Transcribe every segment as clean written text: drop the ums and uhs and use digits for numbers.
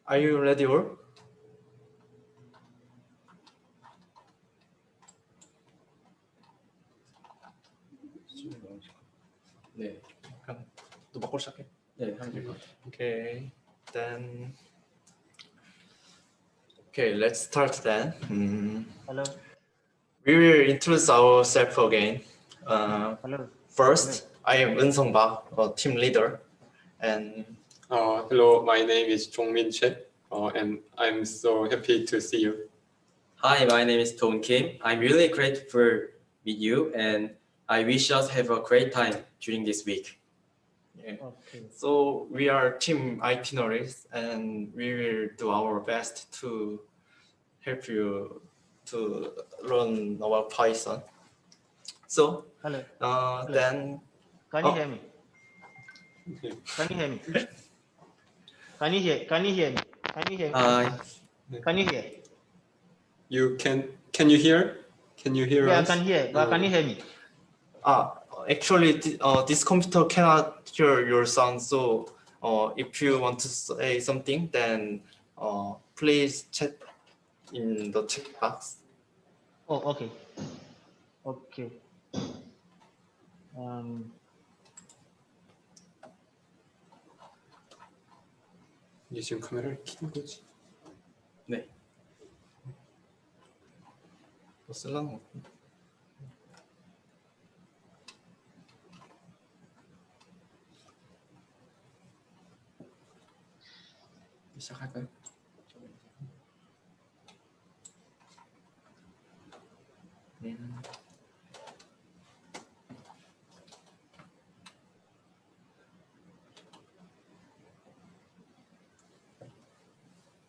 Are you ready all? 네. 그럼 또 바꾸고 시작해. 네, 하면 될 것 같아요. Okay, then. Okay, let's start then. Hello. We will introduce ourselves again. Hello. First, I am Eun Sung Bak, a team leader, and Hello, my name is Jongmin Che, and I'm so happy to see you. Hi, my name is Don Kim. I'm really grateful with you, and I wish us have a great time during this week. yeah. Okay. So we are team itineraries, and we will do our best to help you to learn about Python. So Hello. then Can you Oh. hear me? Okay. Can you hear me? Can you hear? Can you hear me? Can you hear me? Hi. Can you hear? Can you hear? Can you hear Yeah, I us? can hear. But can you hear me? actually this computer cannot hear your sound, so if you want to say something, then please chat in the chat box. Oh, okay. Okay. 이제 지금 카메라를 켜는 거지. 네. 뭐 쓸라는 거. 시작할까요?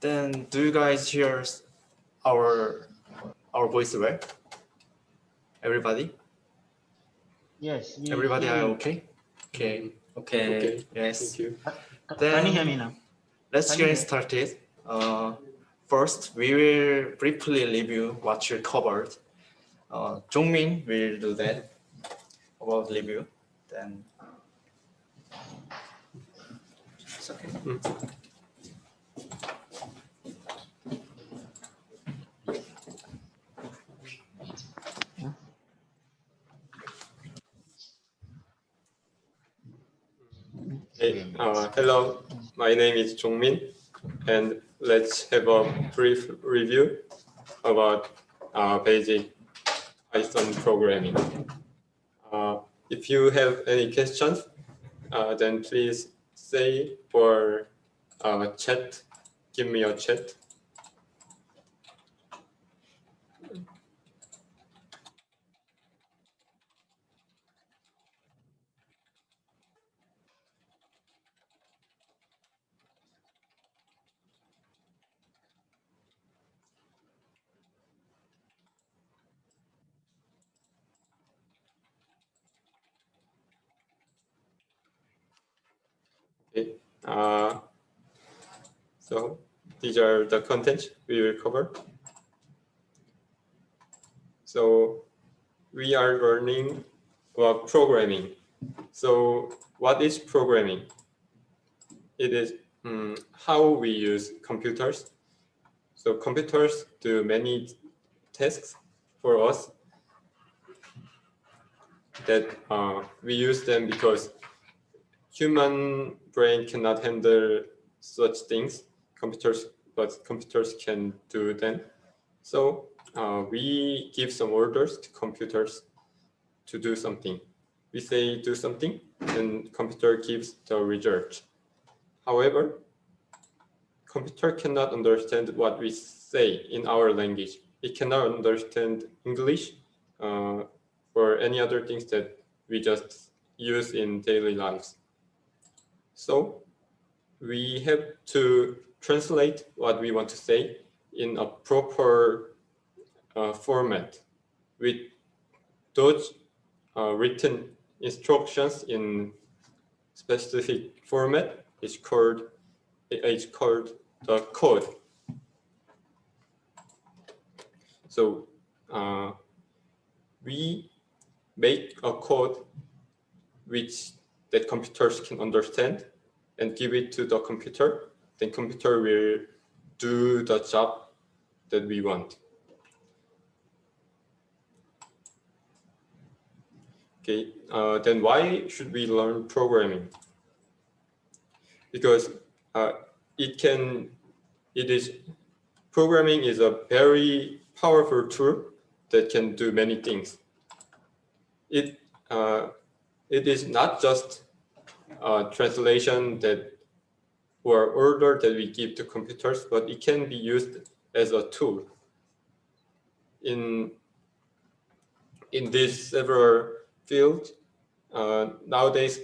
Then do you guys hear our voice well? Everybody? Yes. Everybody hear are you. okay? Okay. Okay. Okay. Yes. Thank you. Can you hear me now? Let's Can you get hear? started. First, we will briefly review what you covered. Jongmin will do that about review. Then it's okay. Hey, hello, my name is Jongmin, and let's have a brief review about basic Python programming. If you have any questions, then please say for chat. Give me a chat. Okay. So these are the contents we will cover. So we are learning about programming. So what is programming? It is how we use computers. So computers do many tasks for us that we use them because human brain cannot handle such things. But computers can do them. So we give some orders to computers to do something. We say do something, and computer gives the result. However, computer cannot understand what we say in our language. It cannot understand English or any other things that we just use in daily lives. So we have to translate what we want to say in a proper format with those written instructions in specific format. It's called the code. So we make a code that computers can understand and give it to the computer then computer will do the job that we want. Okay, then why should we learn programming? Because programming is a very powerful tool that can do many things. It is not just a translation or order that we give to computers, but it can be used as a tool. In these several fields, nowadays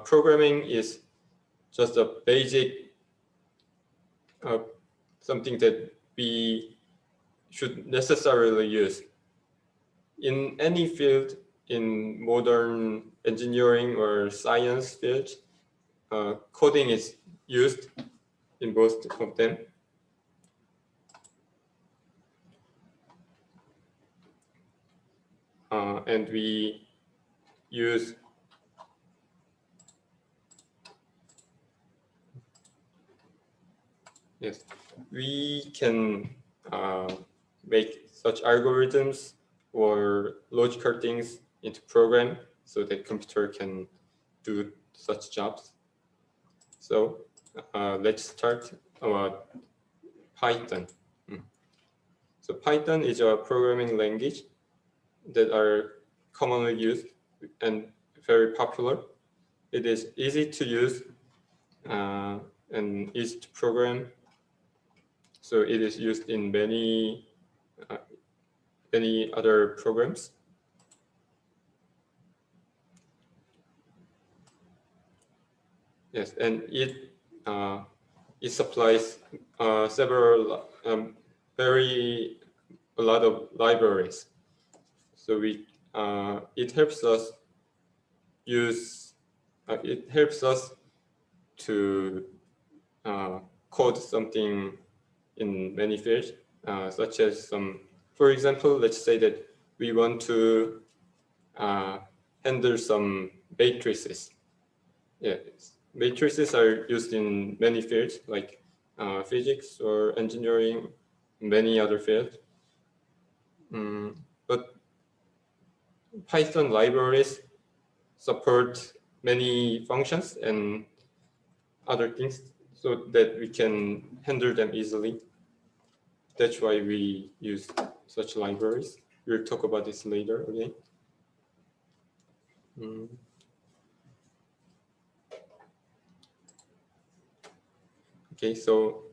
programming is just a basic something that we should necessarily use. In any field, in modern engineering or science fields, coding is used in both of them. And we use we can make such algorithms or logical things into program so that computer can do such jobs. So let's start about Python. So Python is a programming language that are commonly used and very popular. It is easy to use and easy to program. So it is used in many other programs. Yes, and it supplies several a lot of libraries. So it helps us to code something in many fields, such as for example, let's say that we want to handle some matrices. Yes, matrices are used in many fields like physics or engineering, many other fields. But Python libraries support many functions and other things so that we can handle them easily. That's why we use such libraries. We'll talk about this later again. Okay, so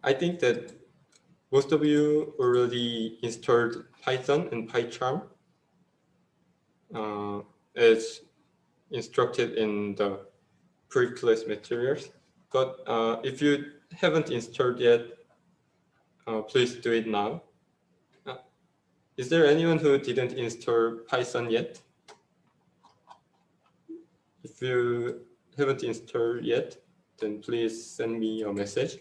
I think that most of you already installed Python and PyCharm as instructed in the pre-class materials. But if you haven't installed yet, please do it now. Is there anyone who didn't install Python yet? If you haven't installed yet, then please send me a message.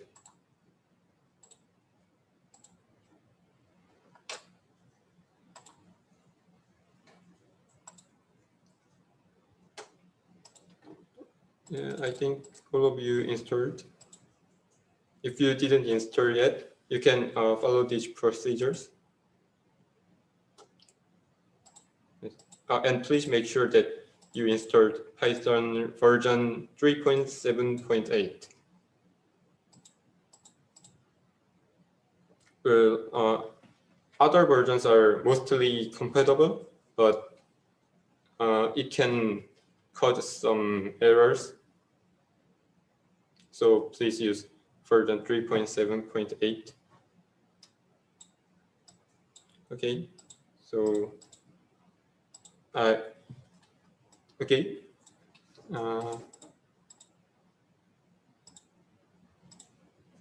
Yeah, I think all of you installed. If you didn't install yet, you can follow these procedures. And please make sure that you installed Python version 3.7.8. Well, other versions are mostly compatible, but it can cause some errors. So please use version 3.7.8. Okay, so okay.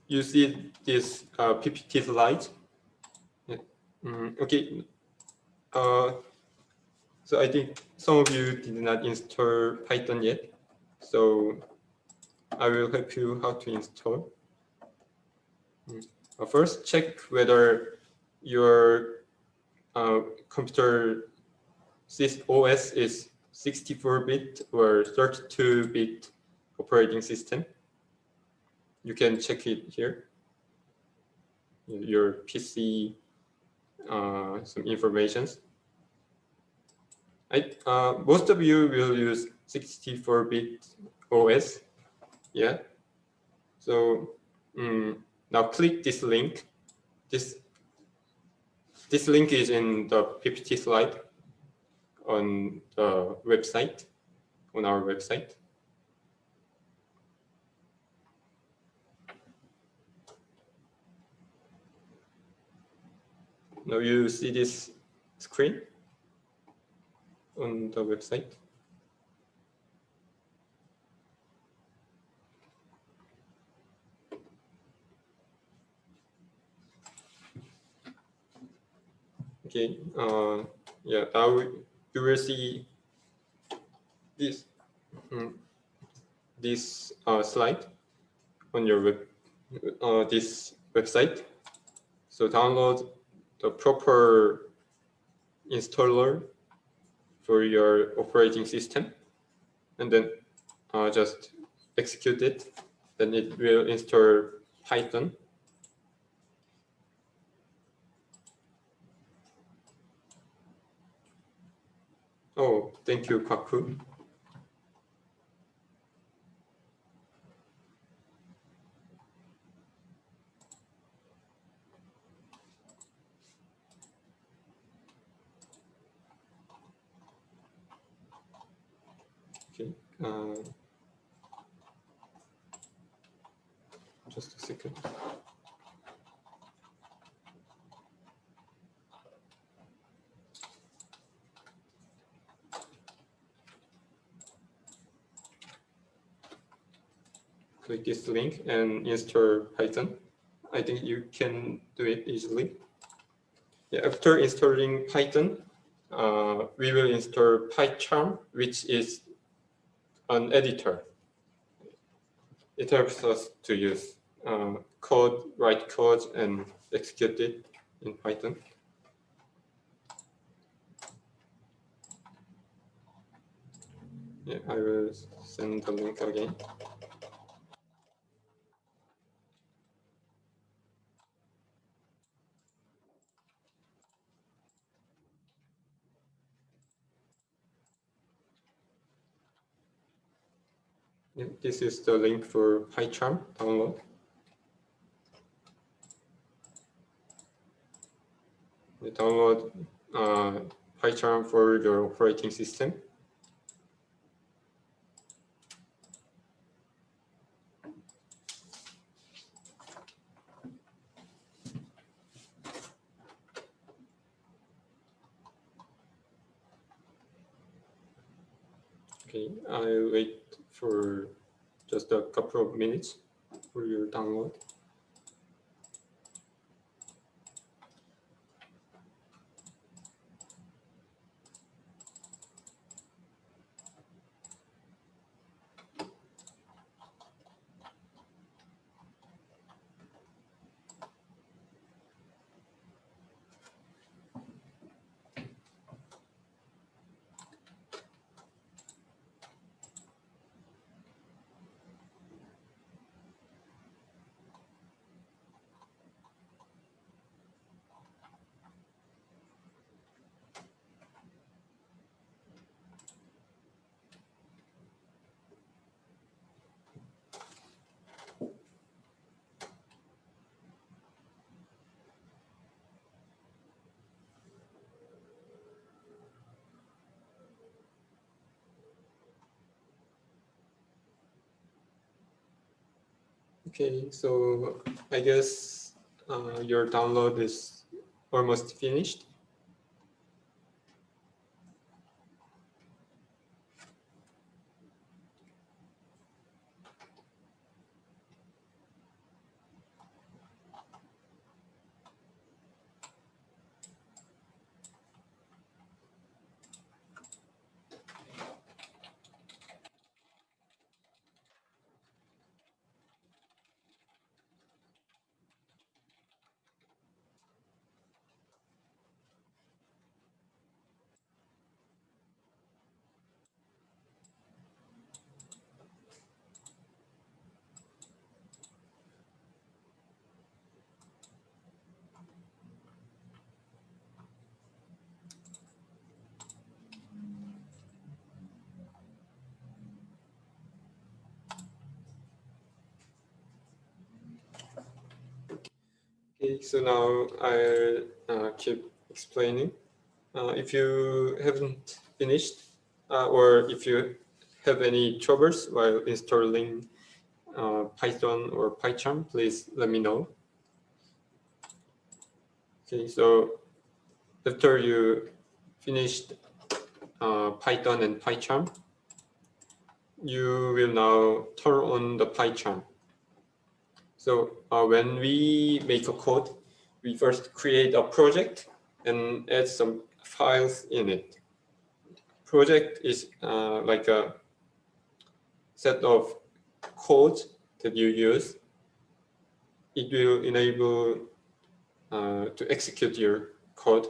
You see this PPT slide? Okay. So I think some of you did not install Python yet. So I will help you how to install. First, check whether your computer OS is 64-bit or 32-bit operating system. you can check it here. Your PC, some informations. Most of you will use 64-bit OS, yeah. So now click this link. This link is in the PPT slide on the website, on our website. Now you see this screen on the website. Okay, yeah, now you will see this slide on your this website. So download the proper installer for your operating system, and then just execute it. Then it will install Python. Oh, thank you, Kaku. Okay, just a second. Click this link and install Python. I think you can do it easily. Yeah, after installing Python, we will install PyCharm, which is an editor. It helps us to use write code and execute it in Python. Yeah, I will send the link again. Yeah, this is the link for PyCharm download. You download PyCharm for your operating system. Okay, I'll wait for just a couple of minutes for your download. Okay, so I guess your download is almost finished. Okay, so now I'll keep explaining. If you haven't finished, or if you have any troubles while installing Python or PyCharm, please let me know. Okay, so after you finished Python and PyCharm, you will now turn on the PyCharm. So when we make a code, we first create a project and add some files in it. Project is like a set of code that you use. It will enable to execute your code.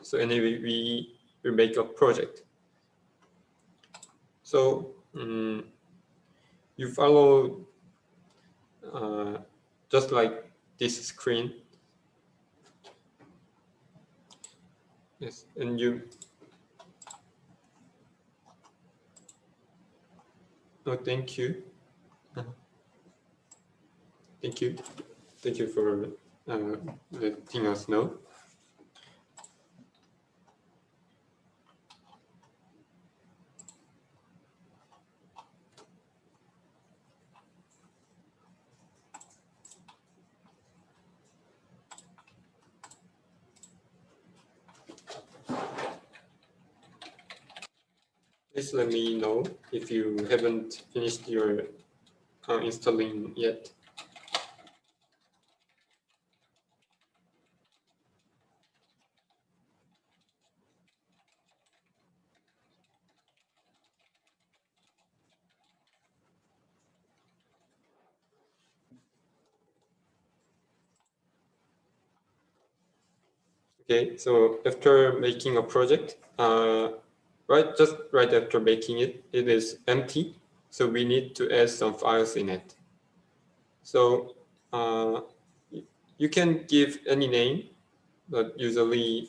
So anyway, we will make a project. So you follow just like this screen. Yes, and you. Oh, thank you. Thank you. Thank you for letting us know. Please let me know if you haven't finished your installing yet. Okay, so after making a project, just right after making it, it is empty. So we need to add some files in it. So you can give any name, but usually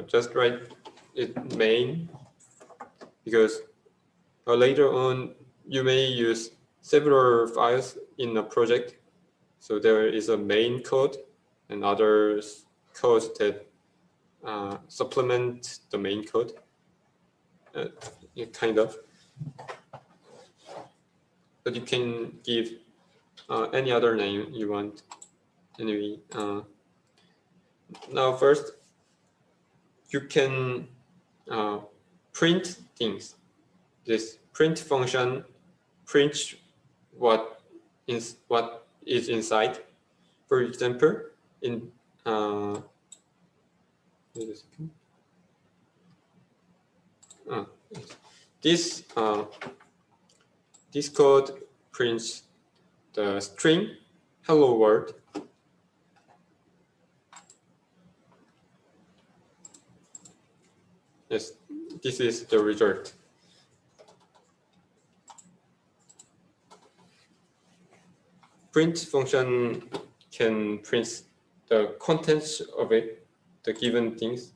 just write it main, because later on you may use several files in a project. So there is a main code and other codes that supplement the main code, kind of. But you can give any other name you want. Anyway, now first you can print things. This print function prints what is inside. For example, in wait a second. This code prints the string hello world. Yes, this is the result. Print function can print the contents of it, the given things.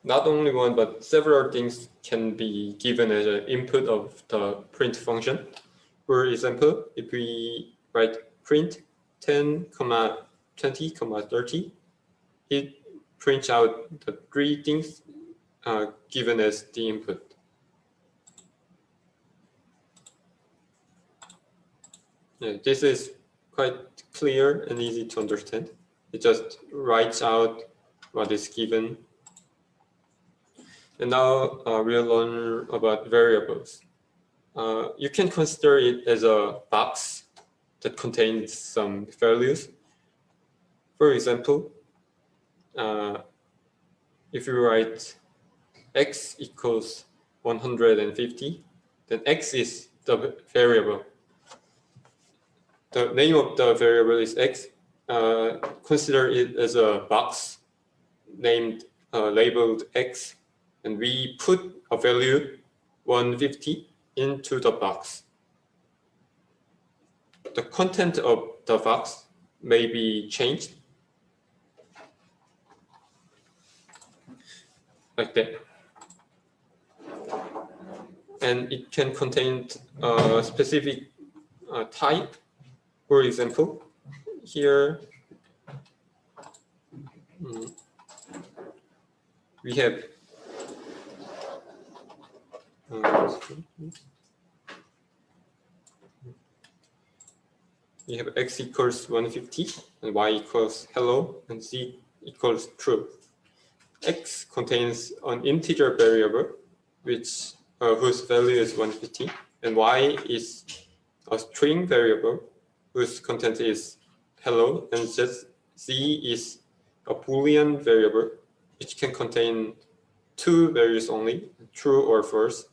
Not only one, but several things can be given as an input of the print function. For example, if we write print 10, 20, 30, it prints out the three things given as the input. Yeah, this is quite clear and easy to understand. It just writes out what is given. And now we'll learn about variables. You can consider it as a box that contains some values. For example, if you write x equals 150, then x is the variable. The name of the variable is x. Consider it as a box named labeled x, and we put a value 150 into the box. The content of the box may be changed like that, and it can contain specific type. For example, here we have x equals 150 and y equals hello and z equals true. X contains an integer variable which whose value is 150, and y is a string variable whose content is hello, and z is a Boolean variable which can contain two values only, true or false.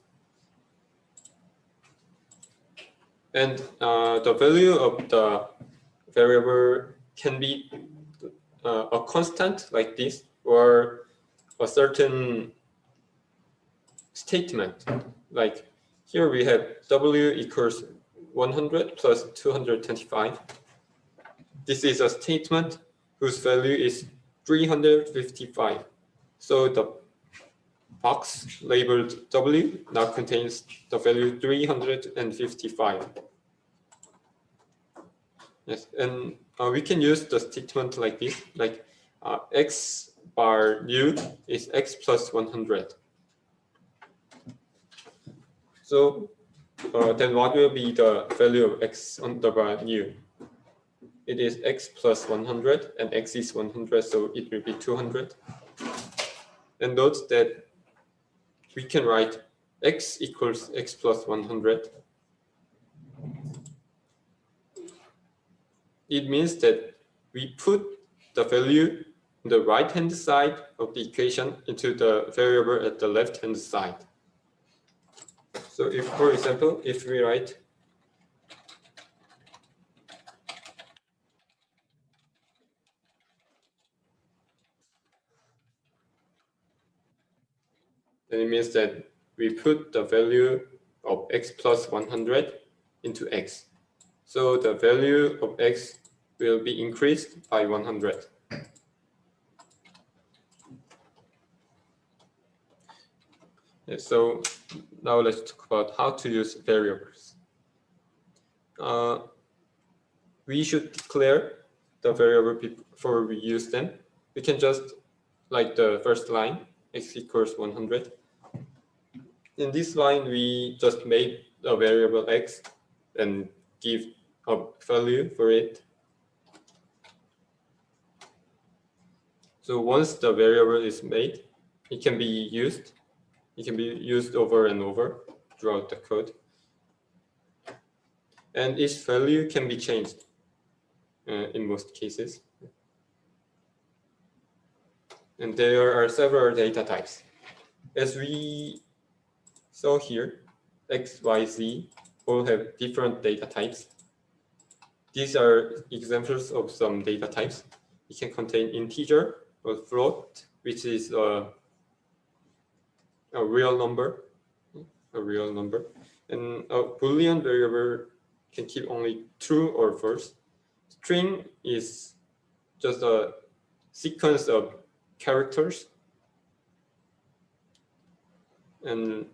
And the value of the variable can be a constant like this, or a certain statement. Like here we have w equals 100 plus 225. This is a statement whose value is 355. So the box labeled w now contains the value 355. Yes, and we can use the statement like this, like x bar new is x plus 100. So then what will be the value of x on the bar new? It is x plus 100, and x is 100, so it will be 200. And note that we can write x equals x plus 100. It means that we put the value on the right-hand side of the equation into the variable at the left-hand side. So if, for example, if we write then it means that we put the value of x plus 100 into x. So the value of x will be increased by 100. Yeah, so now let's talk about how to use variables. We should declare the variable before we use them. We can just, like the first line, x equals 100. In this line, we just made a variable x and give a value for it. So once the variable is made, it can be used. It can be used over and over throughout the code. And its value can be changed in most cases. And there are several data types. As we saw here, x, y, z all have different data types. These are examples of some data types. It can contain integer or float, which is a real number, and a Boolean variable can keep only true or false. String is just a sequence of characters, and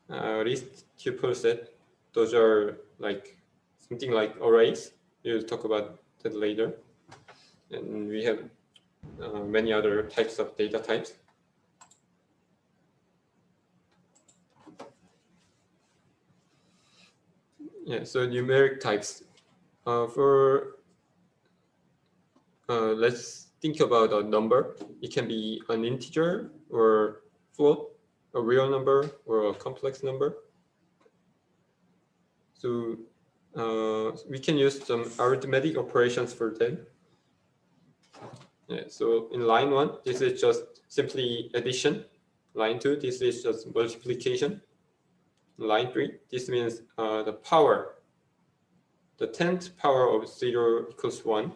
list tuple set, those are like something like arrays. We'll talk about that later. And we have many other types of data types. Yeah, so numeric types. Let's think about a number. It can be an integer or float, a real number or a complex number. So we can use some arithmetic operations for them. Yeah, so in line 1, this is just simply addition. Line 2, this is just multiplication. Line 3, this means the power. The 10th power of 0 equals 1.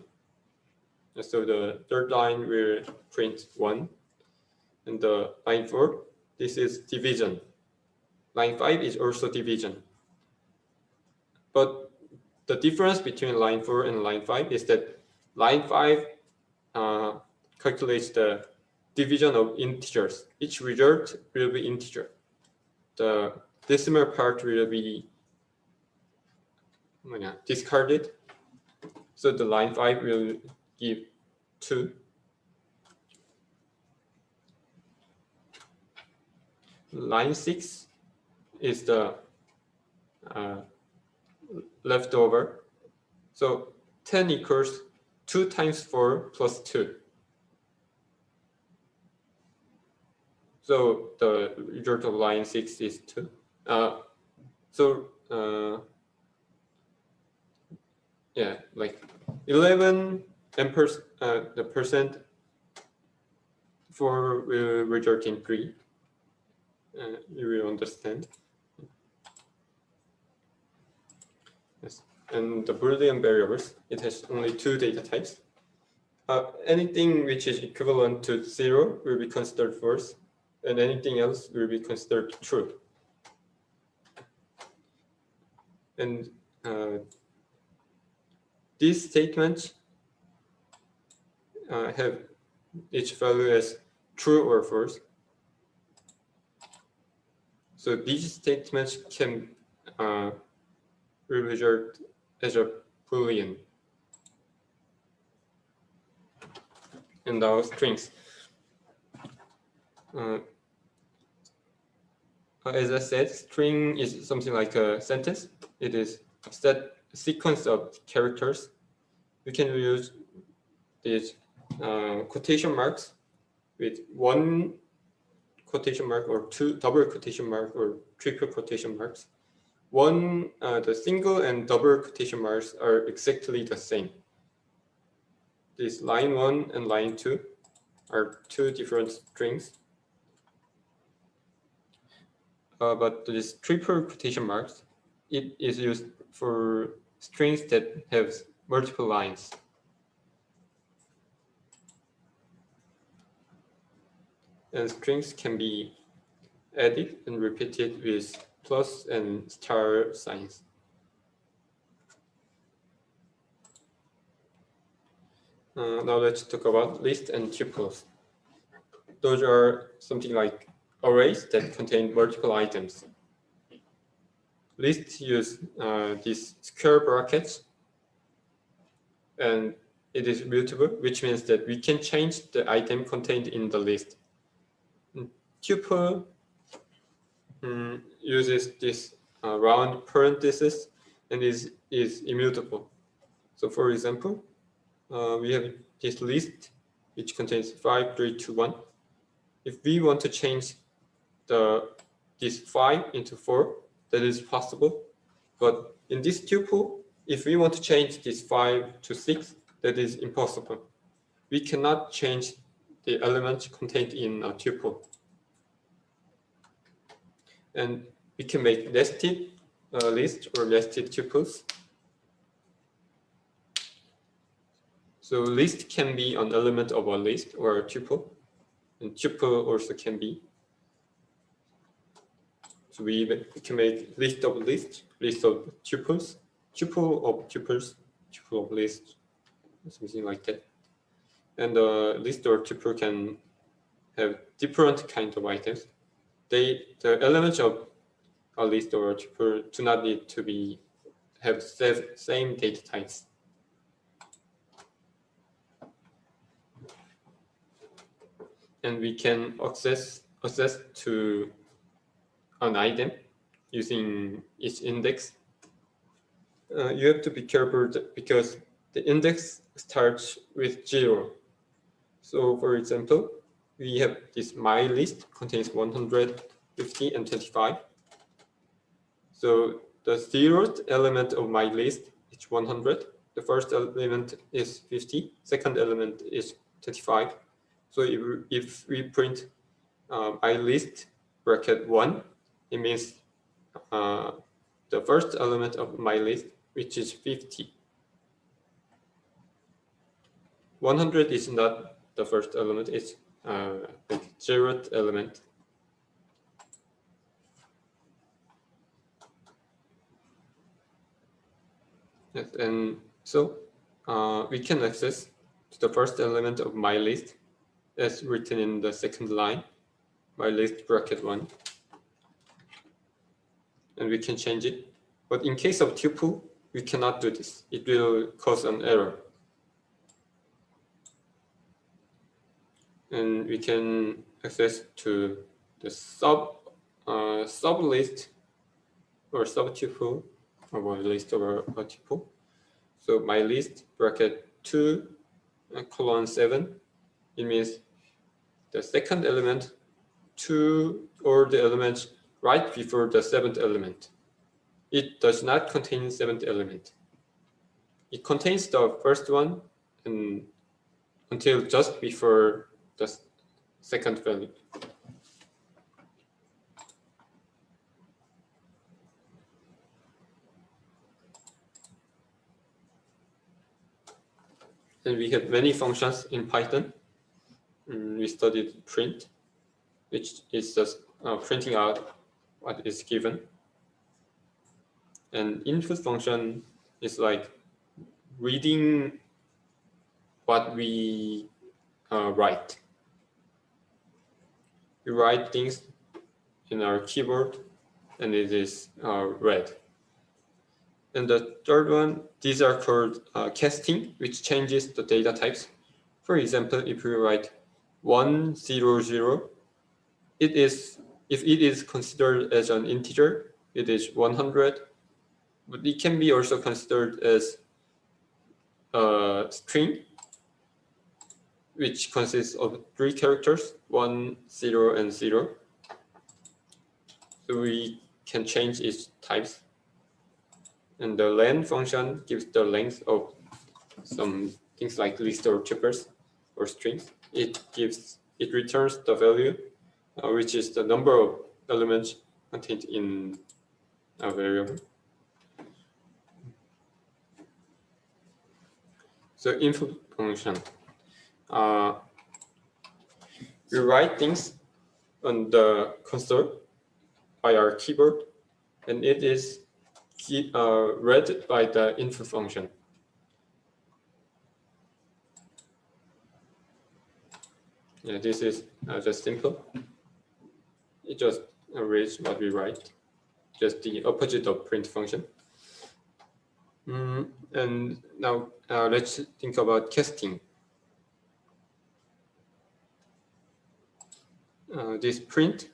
So the third line will print 1. And the line 4, this is division. Line 5 is also division. But the difference between line 4 and line 5 is that line 5 calculates the division of integers. Each result will be integer. The decimal part will be discarded. So the line 5 will give 2. Line 6 is the leftover. So 10 equals 2 times 4 plus 2. So the result of line 6 is 2. Yeah, like 11 and the percent for will result in 3. You will understand. Yes, and the Boolean variables, it has only 2 data types. Anything which is equivalent to 0 will be considered false, and anything else will be considered true. And these statements have each value as true or false. So these statements can result as a Boolean in our strings. As I said, string is something like a sentence. It is a set sequence of characters. We can use these quotation marks with 1 quotation mark or 2 double quotation mark or triple quotation marks. The single and double quotation marks are exactly the same. This line 1 and line 2 are 2 different strings. But this triple quotation marks, it is used for strings that have multiple lines. And strings can be added and repeated with plus and star signs. Now let's talk about lists and tuples. Those are something like arrays that contain multiple items. Lists use these square brackets, and it is mutable, which means that we can change the item contained in the list. Tuple uses this round parenthesis and is immutable. So for example, we have this list which contains 5, 3, 2, 1. If we want to change this 5 into 4, that is possible. But in this tuple, if we want to change this 5 to 6, that is impossible. We cannot change the element contained in a tuple. And we can make nested lists or nested tuples. So list can be an element of a list or a tuple, and tuple also can be. So we can make list of lists, list of tuples, tuple of tuples, tuple of lists, something like that. And a list or tuple can have different kinds of items. The elements of a list or a tuple do not need to have same data types. And we can access to an item using its index. You have to be careful because the index starts with 0. So for example, we have this my list contains 150 and 25. So the 0th element of my list is 100. The first element is 50. Second element is 25. So if we print my list bracket 1, it means the first element of my list, which is 50. 100 is not the first element, it's the 0th element. Yes, and so we can access to the first element of my list as written in the second line, my list bracket 1. And we can change it. But in case of tuple, we cannot do this. It will cause an error. And we can access to the sub list or subtuple of a list over a tuple. So my list bracket 2 colon 7. It means the second element to or the element right before the seventh element. It does not contain seventh element. It contains the first one and until just before the second value. And we have many functions in Python. We studied print, which is just printing out what is given. And input function is like reading what we write. We write things in our keyboard and it is read. And the third one, these are called casting, which changes the data types. For example, if we write 100, if it is considered as an integer, it is 100, but it can be also considered as a string, which consists of 3 characters, 1, 0, and 0. So we can change its types. And the len function gives the length of some things like list or tuples or strings. It returns the value, which is the number of elements contained in a variable. So input function. We write things on the console by our keyboard, and it is read by the input function. Yeah, this is just simple. It just reads what we write, just the opposite of print function. And now let's think about casting. This print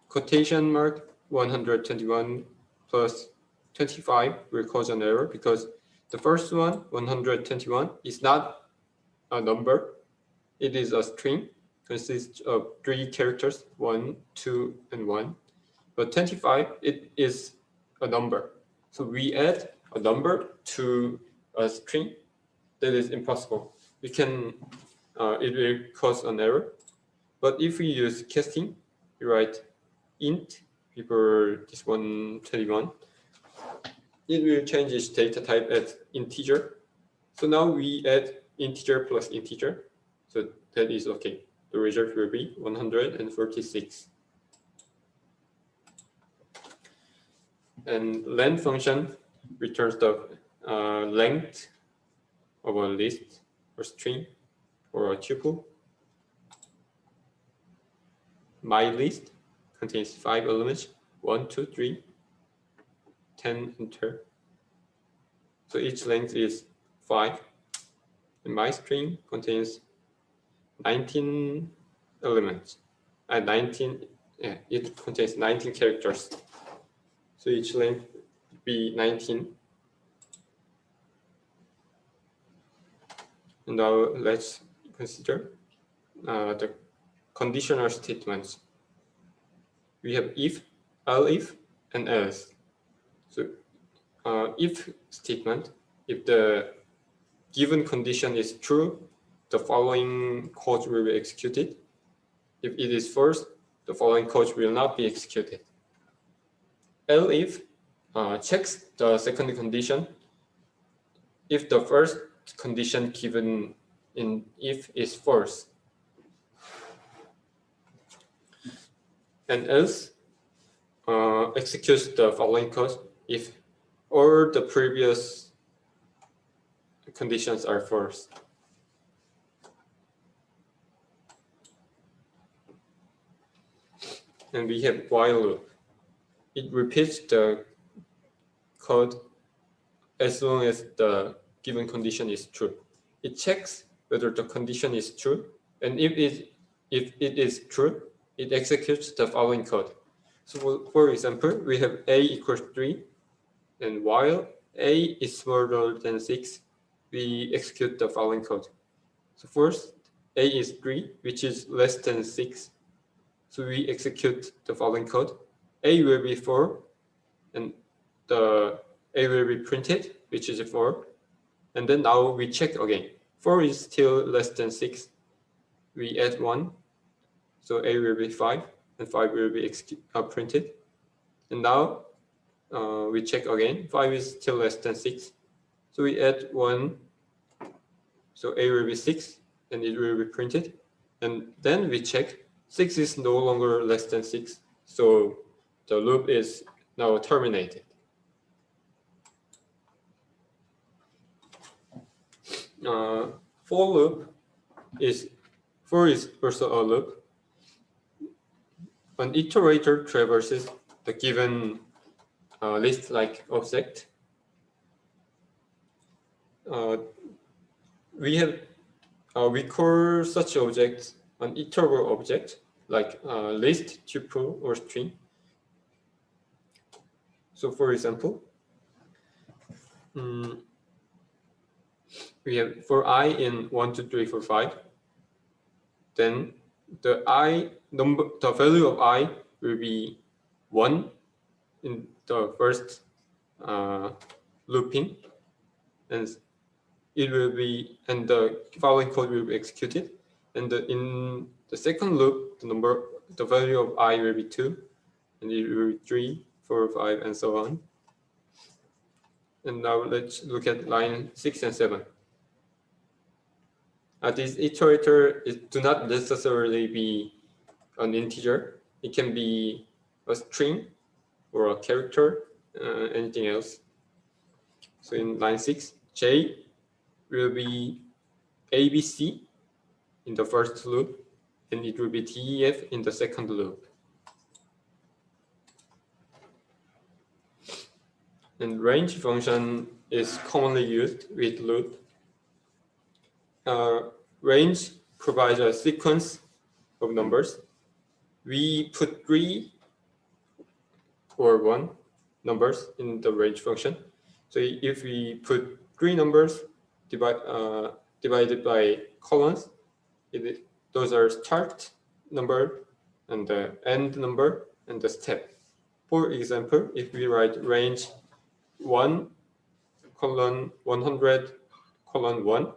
quotation mark 121 plus 25 will cause an error because the first one, 121, is not a number. It is a string, consists of 3 characters, 1, 2, and 1. But 25, it is a number. So we add a number to a string. That is impossible. We can, it will cause an error. But if we use casting, we write int before this 121, it will change its data type as integer. So now we add integer plus integer. So that is okay. The result will be 146. And len function returns the length of a list or string or a tuple. My list contains 5 elements, 1, 2, 3, 10, enter. So each length is 5. And my string contains 19 elements. It contains 19 characters. So each length would be 19. And now let's consider the conditional statements. We have if, elif, and else. So if statement, if the given condition is true, the following code will be executed. If it is false, the following code will not be executed. Elif checks the second condition. If the first condition given in if is false, and else executes the following code if all the previous conditions are false. And we have while loop. It repeats the code as long as the given condition is true. It checks whether the condition is true, and if it is true, it executes the following code. So for example, we have a equals 3, and while a is smaller than 6, we execute the following code. So first, a is 3, which is less than 6. So we execute the following code. A will be 4, and the a will be printed, which is 4. And then now we check again. 4 is still less than 6. We add 1. So a will be 5, and 5 will be printed. And now we check again. 5 is still less than 6. So we add 1. So a will be 6, and it will be printed. And then we check 6 is no longer less than 6. So the loop is now terminated. For loop is also a loop. An iterator traverses the given list-like object. We call such objects an iterable object, like list, tuple, or string. So for example, we have for I in 1, 2, 3, 4, 5, then the value of I will be 1 in the first looping, and it will be, and the following code will be executed. And in the second loop, the value of I will be 2, and it will be 3, 4, 5, and so on. And now let's look at line 6 and 7. This iterator do not necessarily be an integer. It can be a string or a character, anything else. So in line 6, J will be ABC in the first loop, and it will be DEF in the second loop. And range function is commonly used with loop. Range provides a sequence of numbers. We put 3 or 1 numbers in the range function. So if we put 3 numbers divided by colons, those are start number and the end number and the step. For example, if we write range 1 colon 100 colon 1,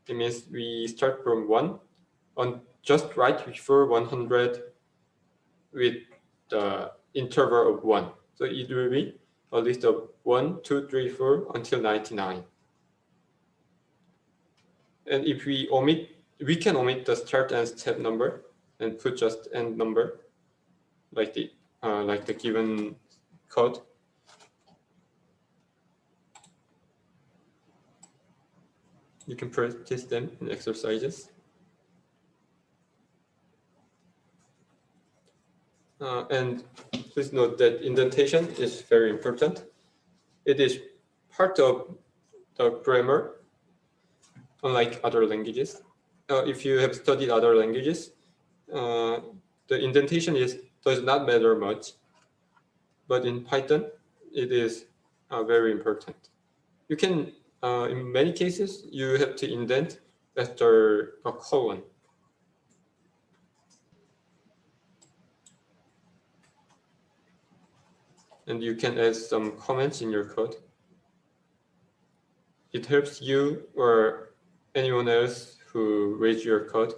it means we start from 1 on just right before 100 with the interval of 1. So it will be a list of 1, 2, 3, 4 until 99. And if we omit, we can omit the start and step number and put just end number, like the given code. You can practice them in exercises. And please note that indentation is very important. It is part of the grammar, unlike other languages. If you have studied other languages, the indentation does not matter much, but in Python, it is very important. You can, in many cases, you have to indent after a colon. And you can add some comments in your code. It helps you or anyone else who reads your code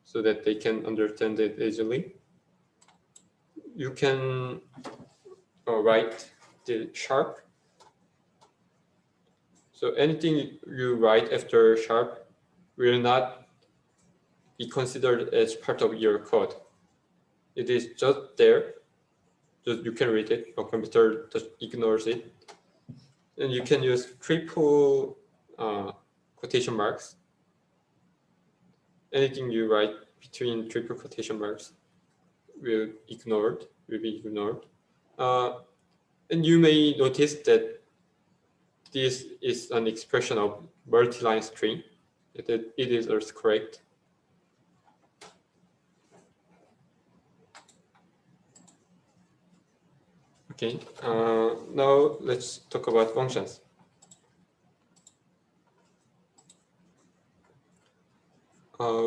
so that they can understand it easily. You can write the sharp. So anything you write after sharp will not be considered as part of your code. It is just there. Just you can read it. Your computer just ignores it. And you can use triple quotation marks. Anything you write between triple quotation marks will be ignored. And you may notice that this is an expression of multi-line string. It is also correct. Okay, now let's talk about functions.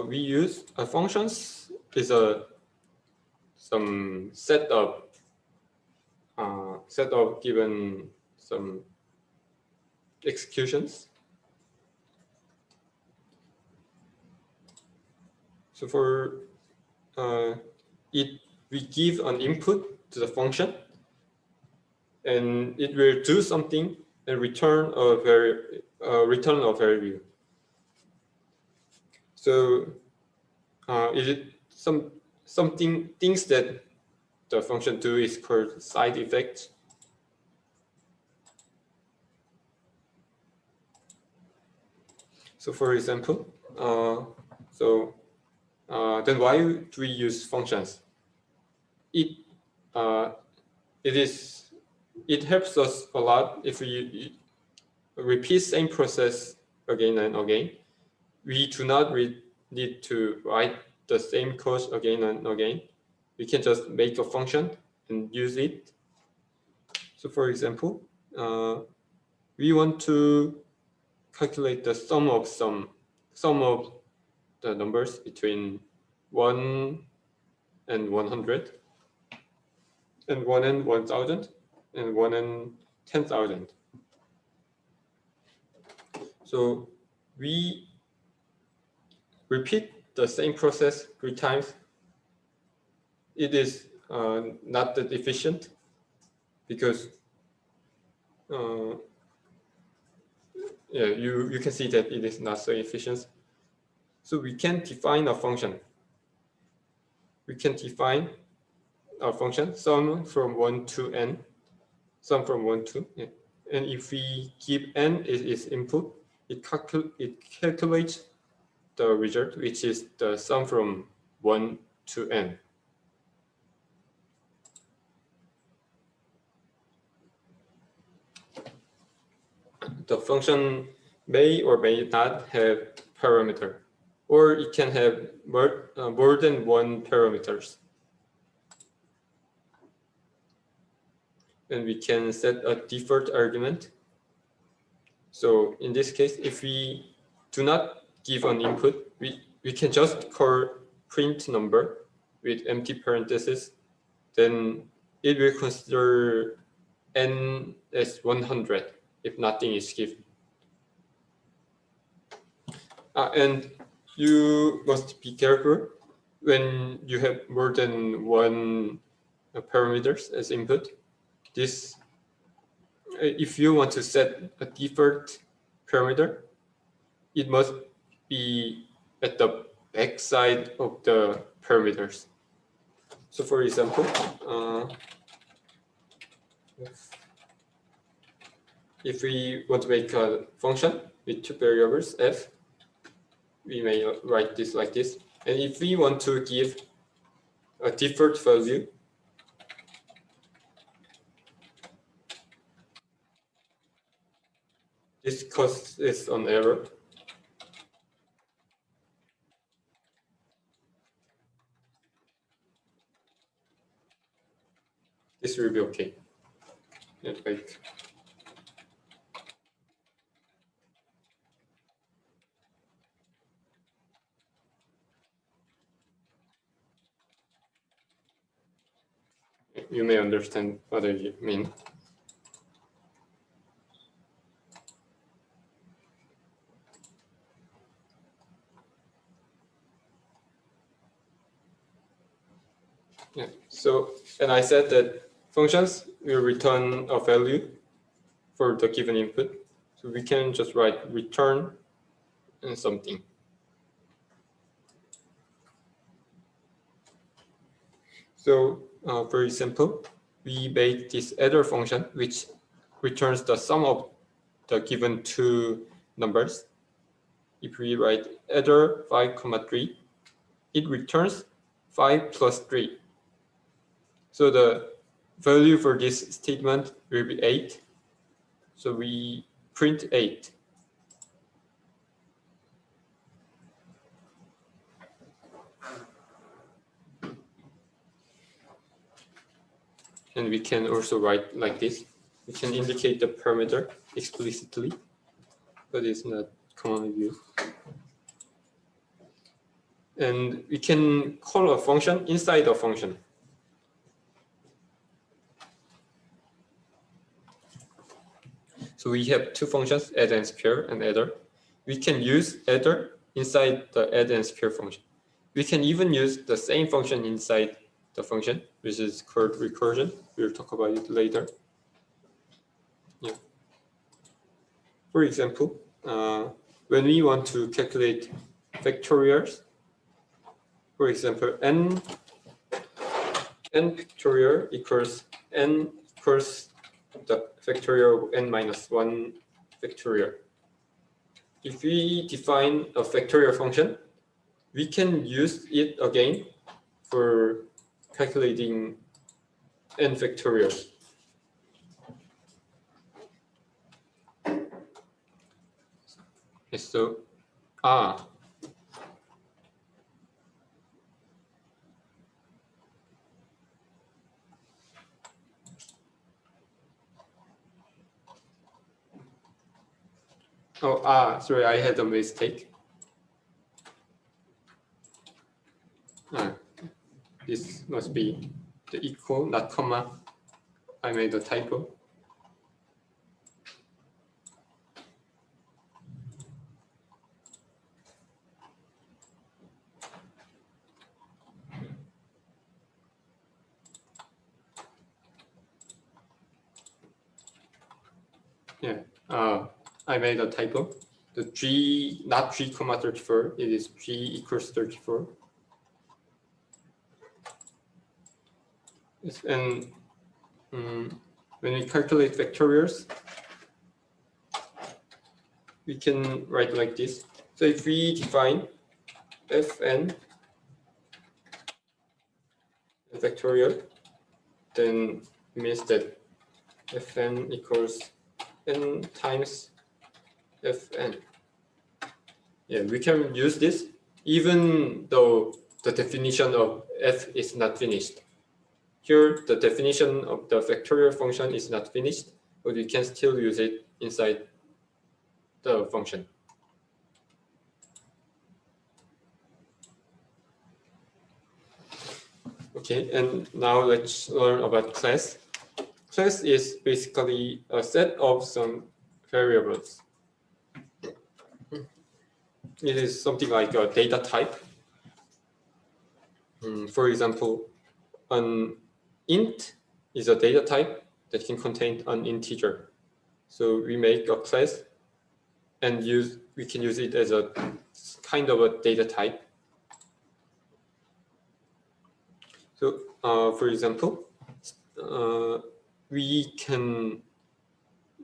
We use functions is some set of given some executions. So for it, we give an input to the function, and it will do something and return a value. So things that the function do is called side effects. So for example, then why do we use functions? It helps us a lot if we repeat same process again and again. We do not need to write the same code again and again. We can just make a function and use it. So for example, we want to calculate the sum of the numbers between 1 and 100, and 1 and 1000, and 1 and 10,000. So we repeat the same process 3 times. It is not that efficient because you can see that it is not so efficient. So we can define a function. We can define a function sum from 1 to n, sum from 1 to n. And if we give n is input, it calculates the result, which is the sum from 1 to n. The function may or may not have parameter, or it can have more than one parameters. And we can set a default argument. So in this case, if we do not give an input, we can just call print number with empty parentheses. Then it will consider n as 100 if nothing is given. And you must be careful when you have more than one parameters as input. This, if you want to set a default parameter, it must be at the back side of the parameters. So for example, if we want to make a function with 2 variables f, we may write this like this. And if we want to give a default value, this causes an error. This will be okay. Like, you may understand what I mean. Yeah. So, and I said that functions will return a value for the given input. So we can just write return and something. So for example, we made this adder function, which returns the sum of the given 2 numbers. If we write adder 5, 3, it returns 5 plus 3. So the value for this statement will be 8. So we print 8. And we can also write like this. We can indicate the parameter explicitly, but it's not commonly used. And we can call a function inside a function. So we have two functions, add and spare and adder. We can use adder inside the add and spare function. We can even use the same function inside the function, which is called recursion. We'll talk about it later. Yeah. For example, when we want to calculate factorials, for example, n factorial equals n equals the factorial of n minus 1 factorial. If we define a factorial function, we can use it again for calculating n factorial. So, sorry, I had a mistake. This must be the equal, not comma. I made a typo. Yeah, I made a typo. The G, not G comma 34, it is G equals 34. Yes, and when we calculate factorials, we can write like this. So if we define Fn factorial, then it means that Fn equals n times Fn. Yeah, we can use this even though the definition of f is not finished. Here, the definition of the factorial function is not finished, but we can still use it inside the function. Okay, and now let's learn about class. Class is basically a set of some variables. It is something like a data type. For example, an int is a data type that can contain an integer. So we make a class and we can use it as a kind of a data type. So for example, we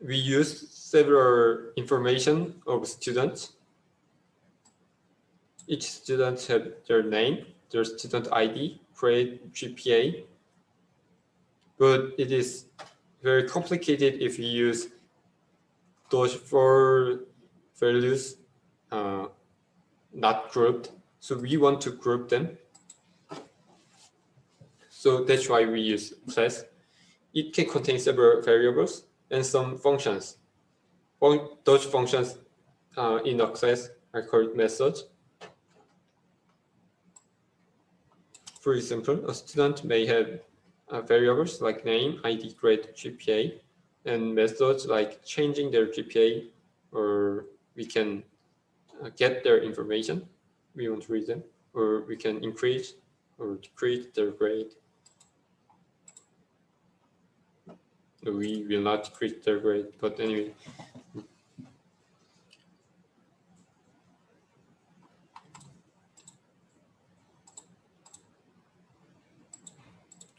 use several information of students. Each student have their name, their student ID, grade, GPA. But it is very complicated if you use those 4 values not grouped. So we want to group them. So that's why we use class. It can contain several variables and some functions. Those functions in a class are called methods. For example, a student may have variables like name, ID, grade, GPA, and methods like changing their GPA, or we can get their information. We want to read them, or we can increase or decrease their grade. We will not decrease their grade, but anyway.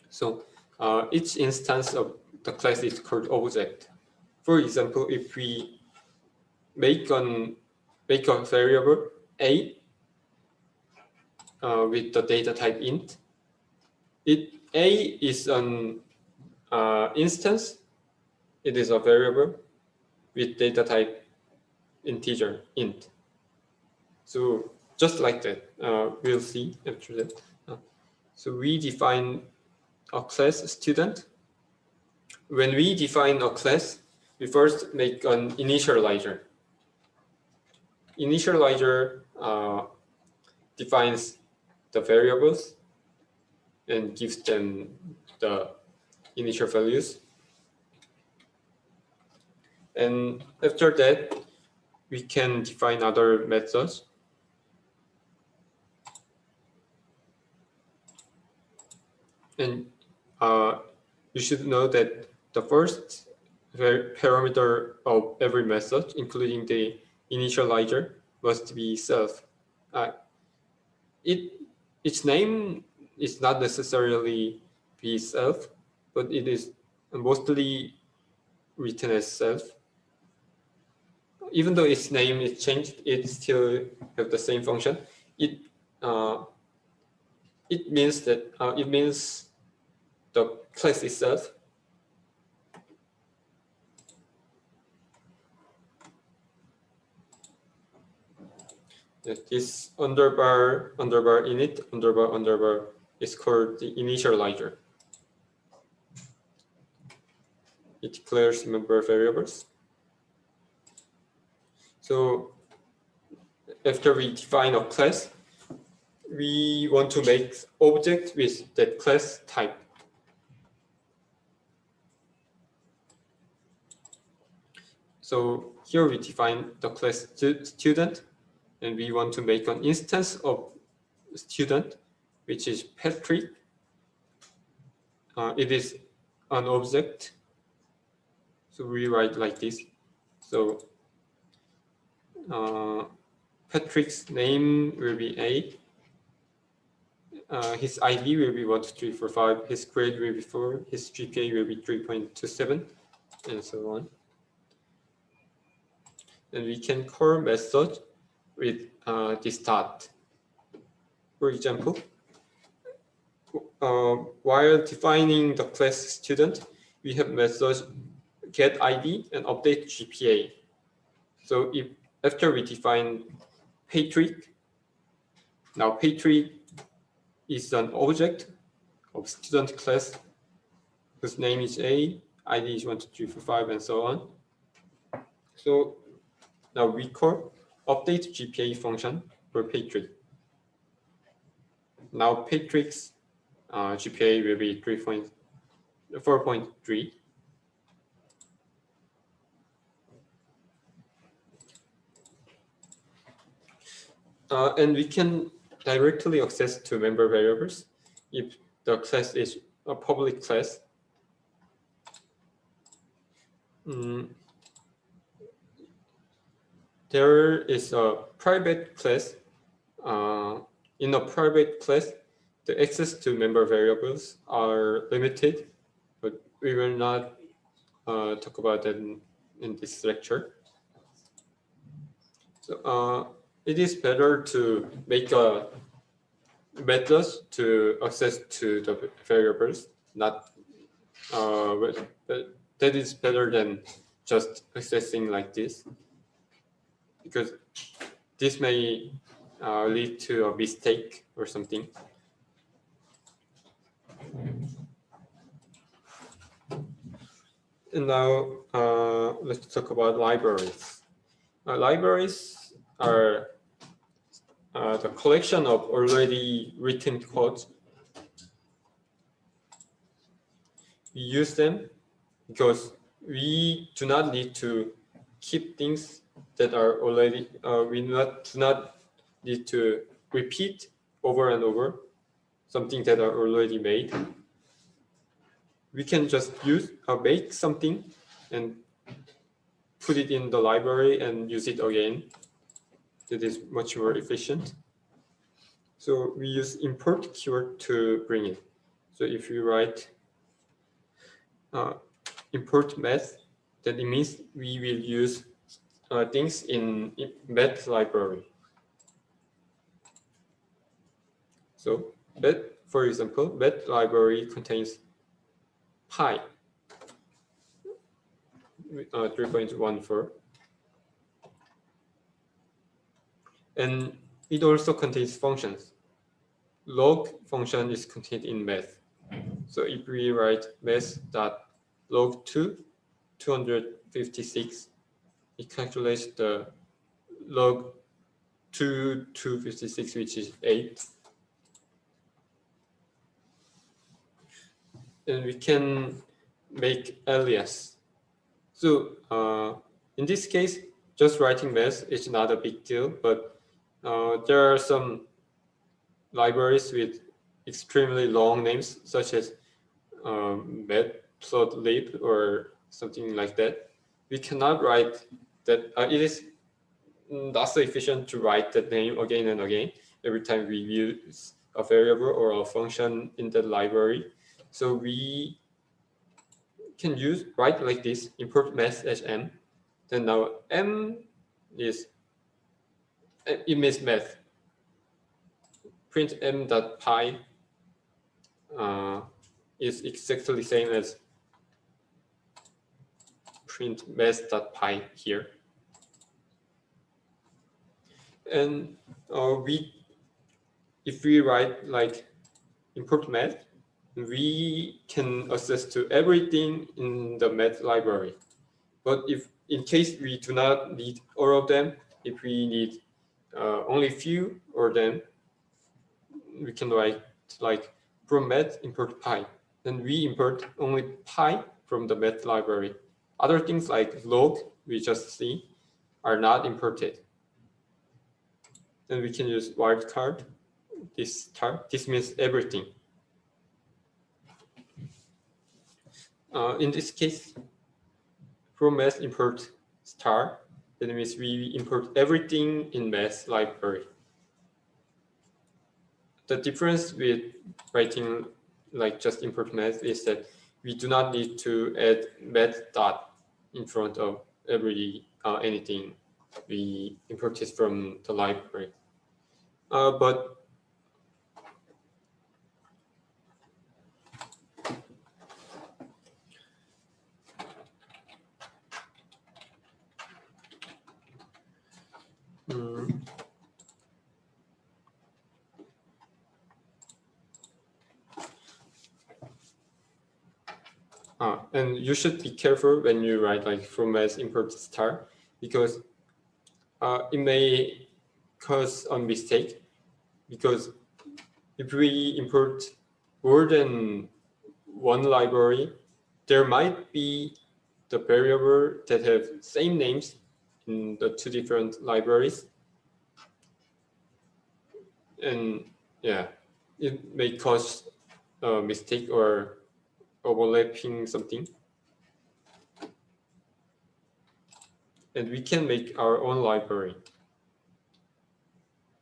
So each instance of the class is called object. For example, if we make a variable a with the data type int, a is an instance. It is a variable, with data type integer int. So just like that, we'll see after that. So we define a class student. When we define a class, we first make an initializer. Initializer defines the variables and gives them the initial values. And after that, we can define other methods. And you should know that the first parameter of every method, including the initializer, must be self. Its name is not necessarily be self, but it is mostly written as self. Even though its name is changed, it still have the same function. It means that it means the class itself. This underbar init underbar is called the initializer. It declares member variables. So after we define a class, we want to make object with that class type. So here we define the class student, and we want to make an instance of student, which is Patrick. It is an object. So we write like this. So Patrick's name will be A. His ID will be 1, 2, 3, 4, 5. His grade will be 4. His GPA will be 3.27, and so on. And we can call method with this dot. For example, while defining the class student, we have methods get ID and update GPA. So if after we define Patrick, now Patrick is an object of student class whose name is A, ID is 1, 2, 3, 4, 5, and so on. So now we call update GPA function for Patrick. Now Patrick's GPA will be 4.3. And we can directly access to member variables if the class is a public class. There is a private class. In a private class, the access to member variables are limited, but we will not talk about that in this lecture. So it is better to make a method to access to the variables, not but that is better than just accessing like this, because this may lead to a mistake or something. And now let's talk about libraries. Libraries are the collection of already written codes. We use them because we do not need to keep things that are already, we do not need to repeat over and over something that are already made. We can just make something and put it in the library and use it again. That is much more efficient. So we use import keyword to bring it. So if you write import math, then it means we will use things in math library. So math, for example, math library contains pi. 3.14. And it also contains functions. Log function is contained in math. So if we write math.log2 256, it calculates the log 256, which is 8. And we can make alias. So in this case, just writing math is not a big deal, but there are some libraries with extremely long names, such as matplotlib or something like that. We cannot write that. It is not so efficient to write that name again and again every time we use a variable or a function in the library. So we can write like this: import math as m. Then now m is, it means math. Print m.py is exactly the same as print math.py here. And if we write like import math, we can access to everything in the math library. But if in case we do not need all of them, if we need only few or them, we can write like from math import pi. Then we import only pi from the math library. Other things like log, we just see, are not imported. Then we can use wildcard, this star. This means everything. In this case, from math import star, that means we import everything in math library. The difference with writing like just import math is that we do not need to add math dot in front of every anything we imported from the library. But and you should be careful when you write like from math import star, because it may cause a mistake, because if we import more than one library, there might be the variable that have same names in the two different libraries. And yeah, it may cause a mistake or overlapping something. And we can make our own library.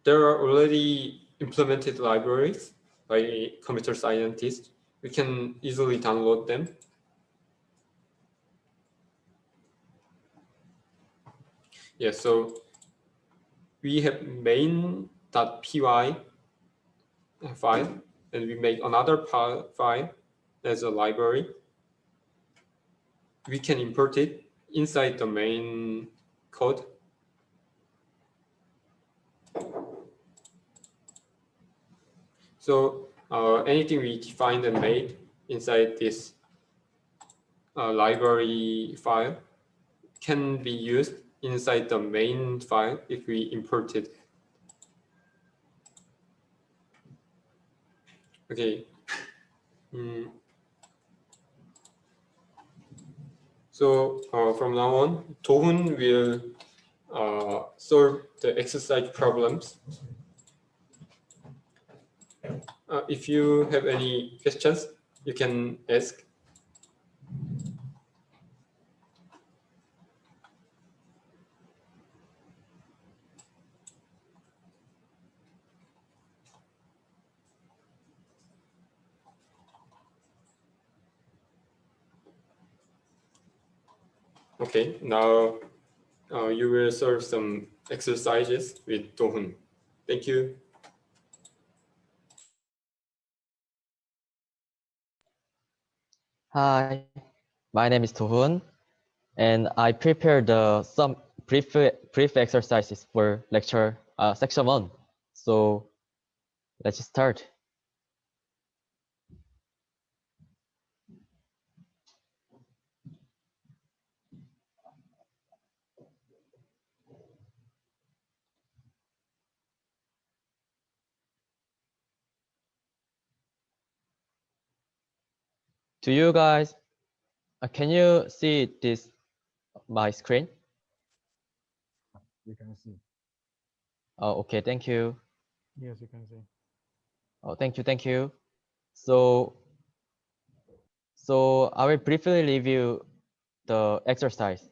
There are already implemented libraries by computer scientists. We can easily download them. Yeah, so we have main.py file, and we make another file as a library. We can import it inside the main code. So anything we defined and made inside this library file can be used inside the main file if we import it. Okay. So from now on, Do-hoon will solve the exercise problems. If you have any questions, you can ask. Okay, now you will solve some exercises with Do-hoon. Thank you. Hi, my name is Do-hoon, and I prepared some brief exercises for lecture section 1. So let's start. Do you guys, can you see this, my screen? You can see. Oh, okay, thank you. Yes, you can see. Oh, thank you. So I will briefly review the exercise.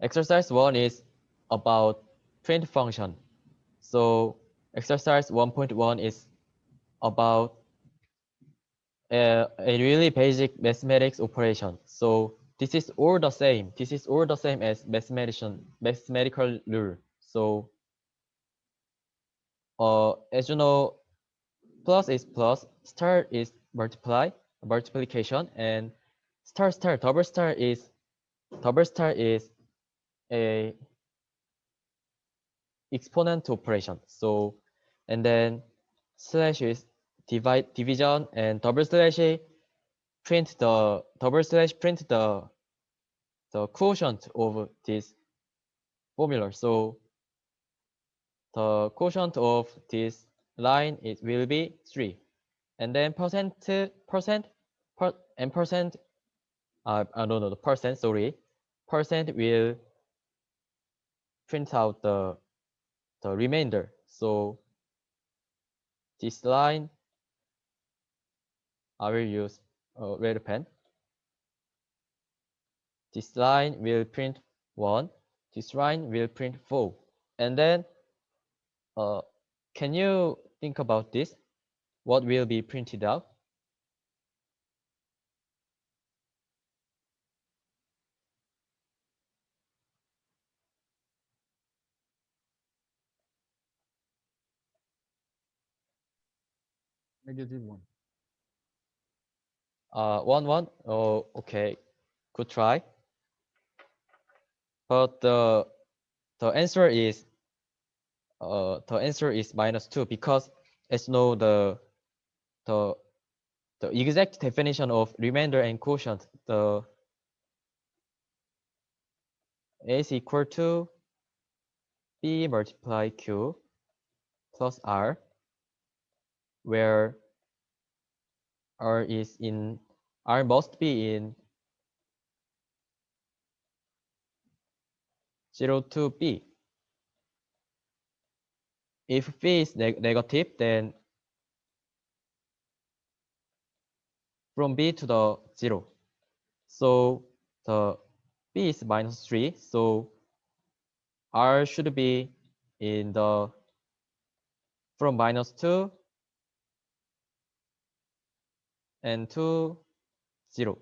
Exercise 1 is about print function. So exercise 1.1 is about a really basic mathematics operation. So this is all the same. This is all the same as mathematical rule. So as you know, plus is plus, star is multiplication, and double star is a exponent operation. So, and then slash is division, and double slash print the quotient of this formula. So the quotient of this line will be 3, and then percent no, the percent, sorry, percent will print out the remainder. So this line, I will use a red pen. This line will print 1. This line will print 4. And then, can you think about this? What will be printed out? -1. 1. Oh, okay. Good try. But the answer is -2, because as you know, the exact definition of remainder and quotient, the A is equal to B multiply Q plus R, where R must be in 0 to B. If B is negative, then from B to the 0. So the B is -3, so R should be in the from -2 and to 0,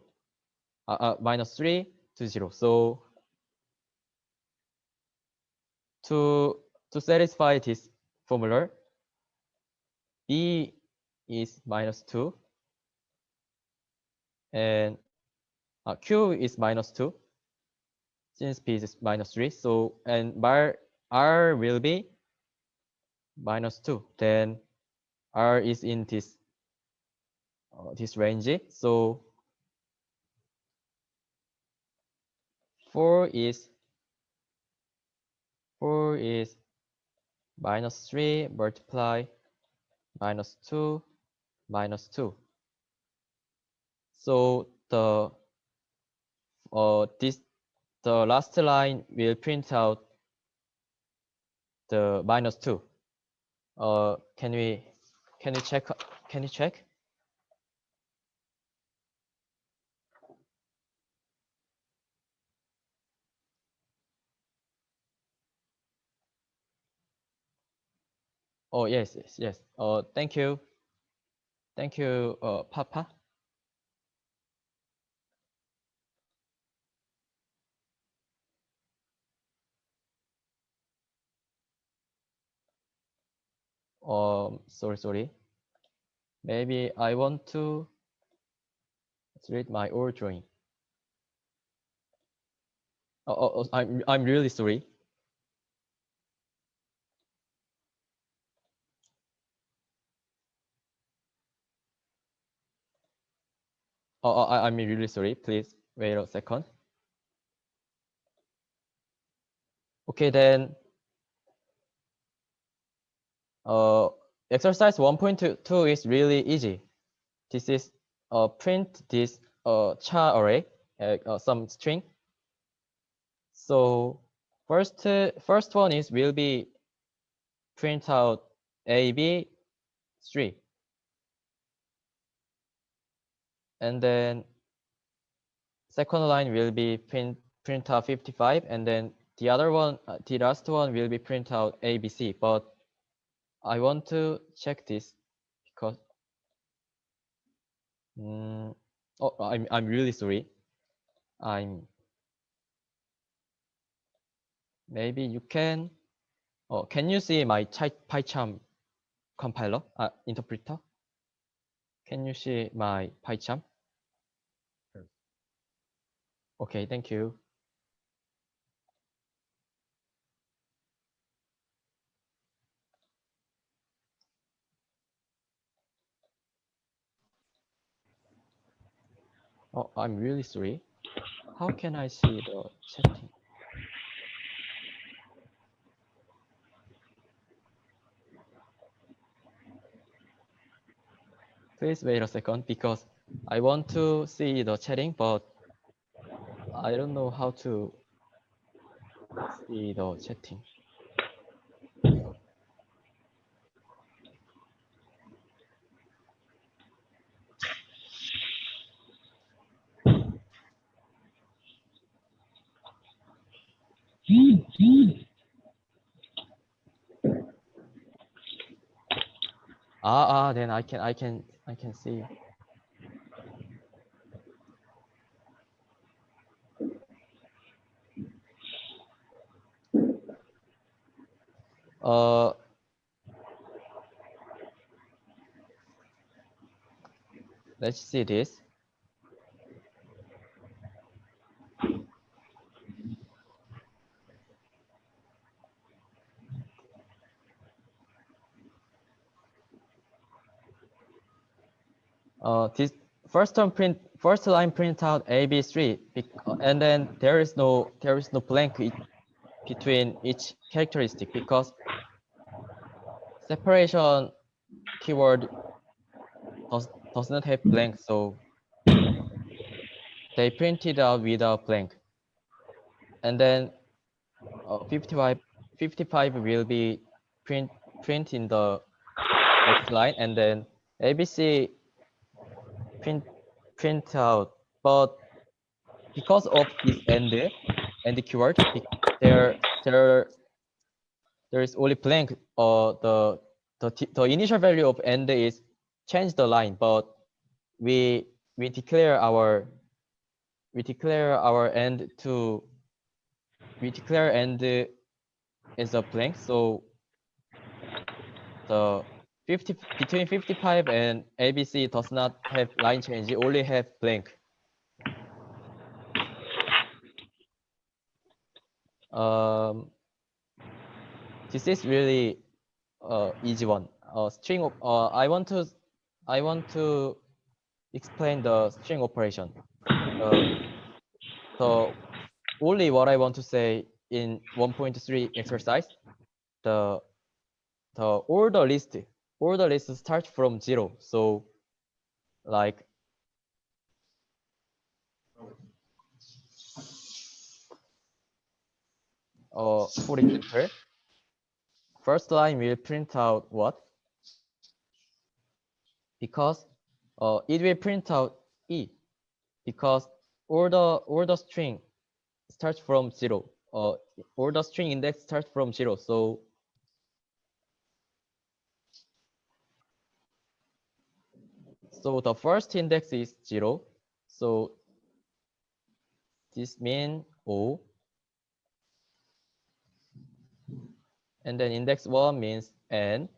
-3 to 0. So to satisfy this formula, B is -2 and Q is -2, since P is -3. So, and R will be -2. Then R is in this range. So 4 is -3 multiply -2 -2. So the last line will print out the -2. Can you check? Can you check? Oh, yes. Thank you. Thank you, Papa. Sorry. Maybe I want to Let's read my old drawing. I'm really sorry. I'm really sorry. Please wait a second. Okay, then. Exercise 1.2 is really easy. This is print this char array, some string. So first one is will be print out AB 3, and then second line will be print out 55, and then the other one, the last one will be print out ABC. But I want to check this because I'm really sorry. Maybe you can. Can you see my PyCharm compiler, interpreter? Can you see my PyCharm? Okay, thank you. Oh, I'm really sorry. How can I see the chatting? Please wait a second because I want to see the chatting, but I don't know how to see the chatting. Then I can see. Let's see this. This first line print out AB3, and then there is no blank between each characteristic because separation keyword does not have blank, so they printed out without blank. And then 55 will be print in the next line, and then ABC print out. But because of this and the keyword, there is only blank. The initial value of and is change the line, but we declare our end to end is a blank. So the between 55 and ABC does not have line change, it only have blank. This is really easy one. String of I want to explain the string operation. So only what I want to say in 1.3 exercise, the order list starts from 0. So like for example, first line will print out what? Because it will print out E, because order string starts from 0. Order string index starts from 0. So the first index is 0. So this means O. And then index 1 means N.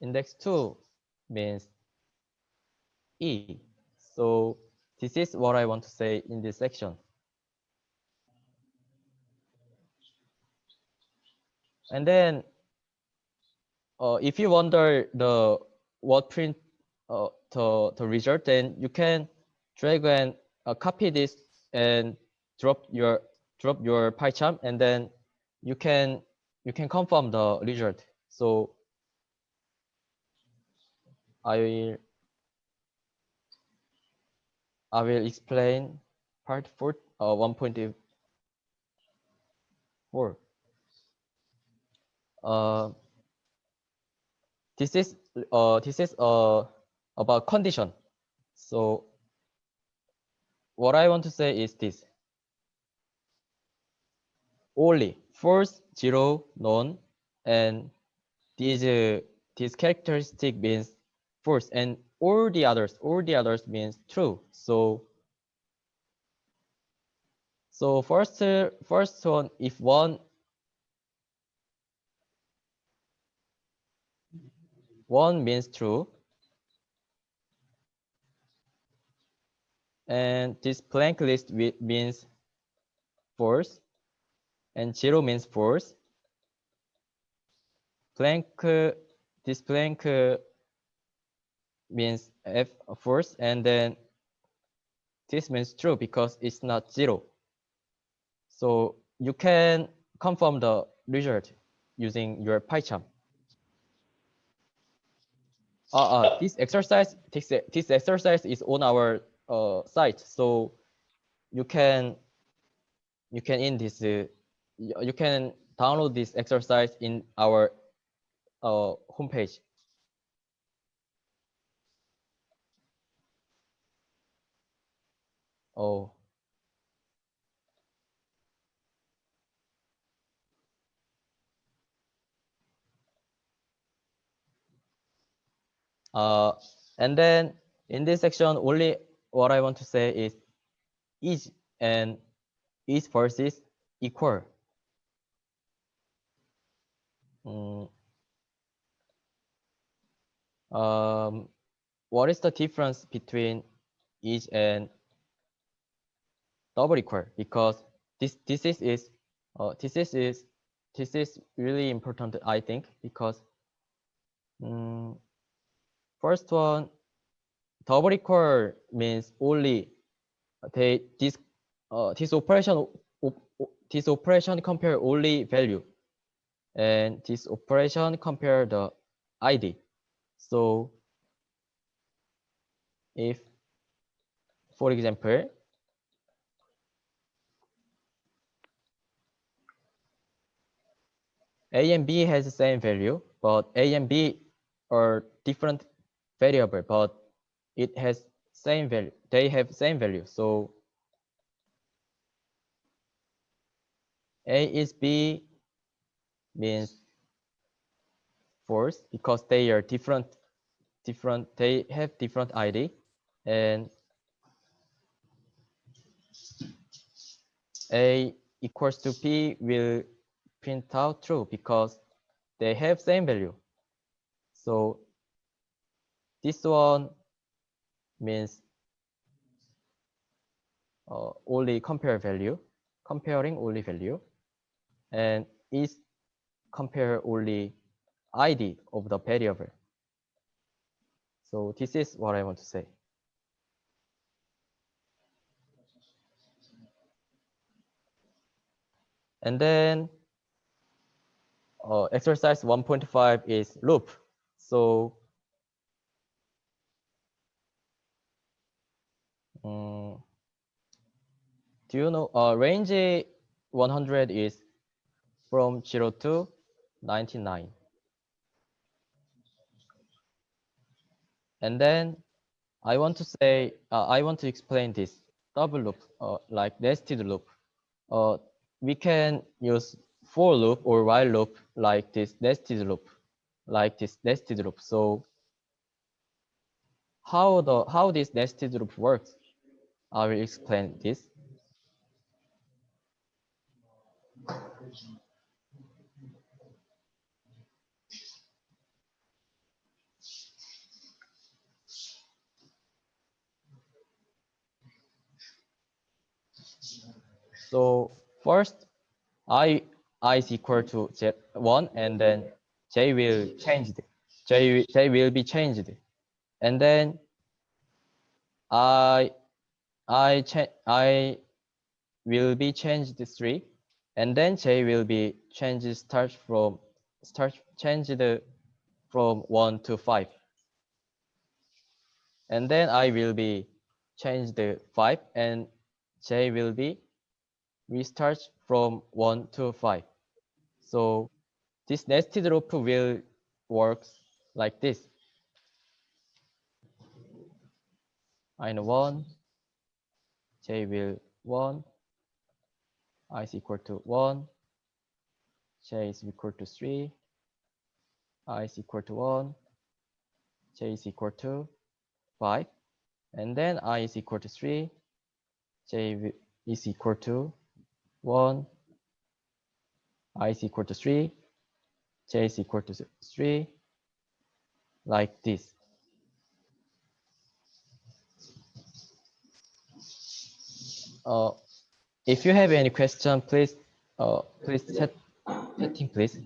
Index 2 means E. So this is what I want to say in this section. And then if you wonder what print the result, then you can drag and copy this and drop your PyCharm, and then you can confirm the result. So I will explain part 1.4. This is about condition. So what I want to say is this: only false, zero, none, and this characteristic means false, and all the others means true. So first one, if one means true, and this blank list means false, and zero means false. This blank means false, and then this means true because it's not zero. So you can confirm the result using your PyCharm. This exercise is on our site, so you can in this you can download this exercise in our homepage. Oh. And then in this section, only what I want to say is each and each versus equal. What is the difference between each and double equal? Because this is really important, I think, because first one, double equal means only this operation compare only value, and this operation compare the ID. So if, for example, A and B has the same value, but A and B are different variable, but it has same value. They have same value. So A is B means false because they are different. They have different ID, and A equals to B will print out true because they have same value. So this one means only comparing only value, and is compare only ID of the variable. So this is what I want to say. And then exercise 1.5 is loop. So do you know range 100 is from 0 to 99. And then I want to say, I want to explain this double loop, like nested loop. We can use for loop or while loop like this nested loop, So how this nested loop works, I will explain this. So first, I is equal to 1, and then j will changed. J will be changed, and then I will be changed 3, and then j will be changed changed from 1 to 5, and then I will be changed 5, and j will be restart from 1 to 5. So this nested loop will work like this. I1, j will 1, I is equal to 1, j is equal to 3, I is equal to 1, j is equal to 5, and then I is equal to 3, j is equal to 1, I is equal to 3, j is equal to 3, like this. If you have any question, please chatting, please.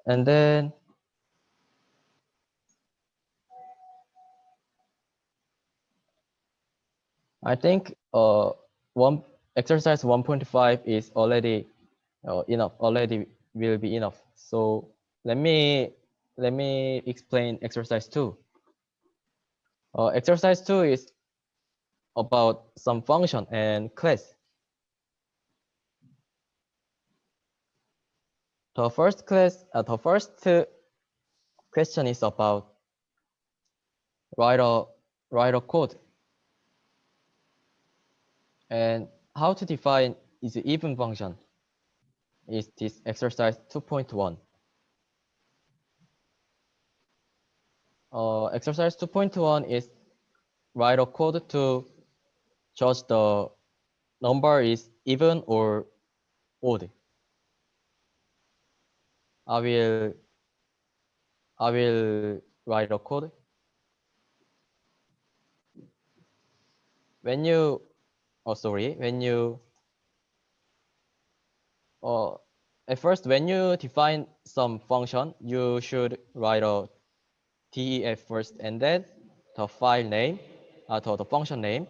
And then I think one exercise 1.5 is already enough. Already will be enough. So let me explain exercise 2. Exercise 2 is about some function and class. The first question is about write a code, and how to define is the even function is this exercise 2.1. Exercise 2.1 is write a code to judge the number is even or odd. I will write a code. When you at first, when you define some function, you should write a def first, and then the file name, the function name,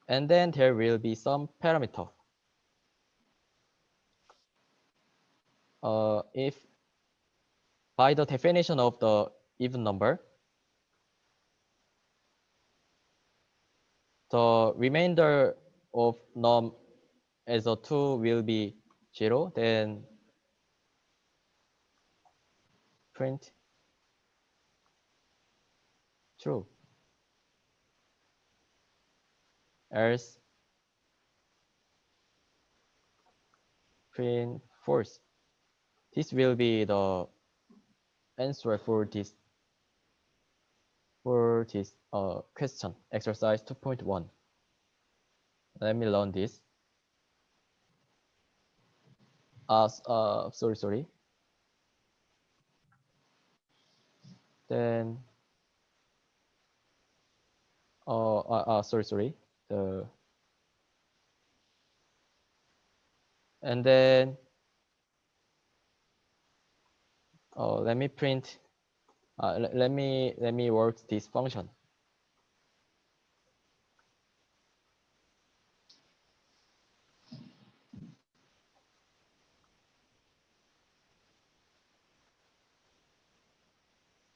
and then there will be some parameter. If by the definition of the even number, the remainder of num as a 2 will be 0, then print true. Else print false. This will be the answer for this question, exercise 2.1. Let me learn this. Sorry. Then sorry. And then let me print. Let me work this function.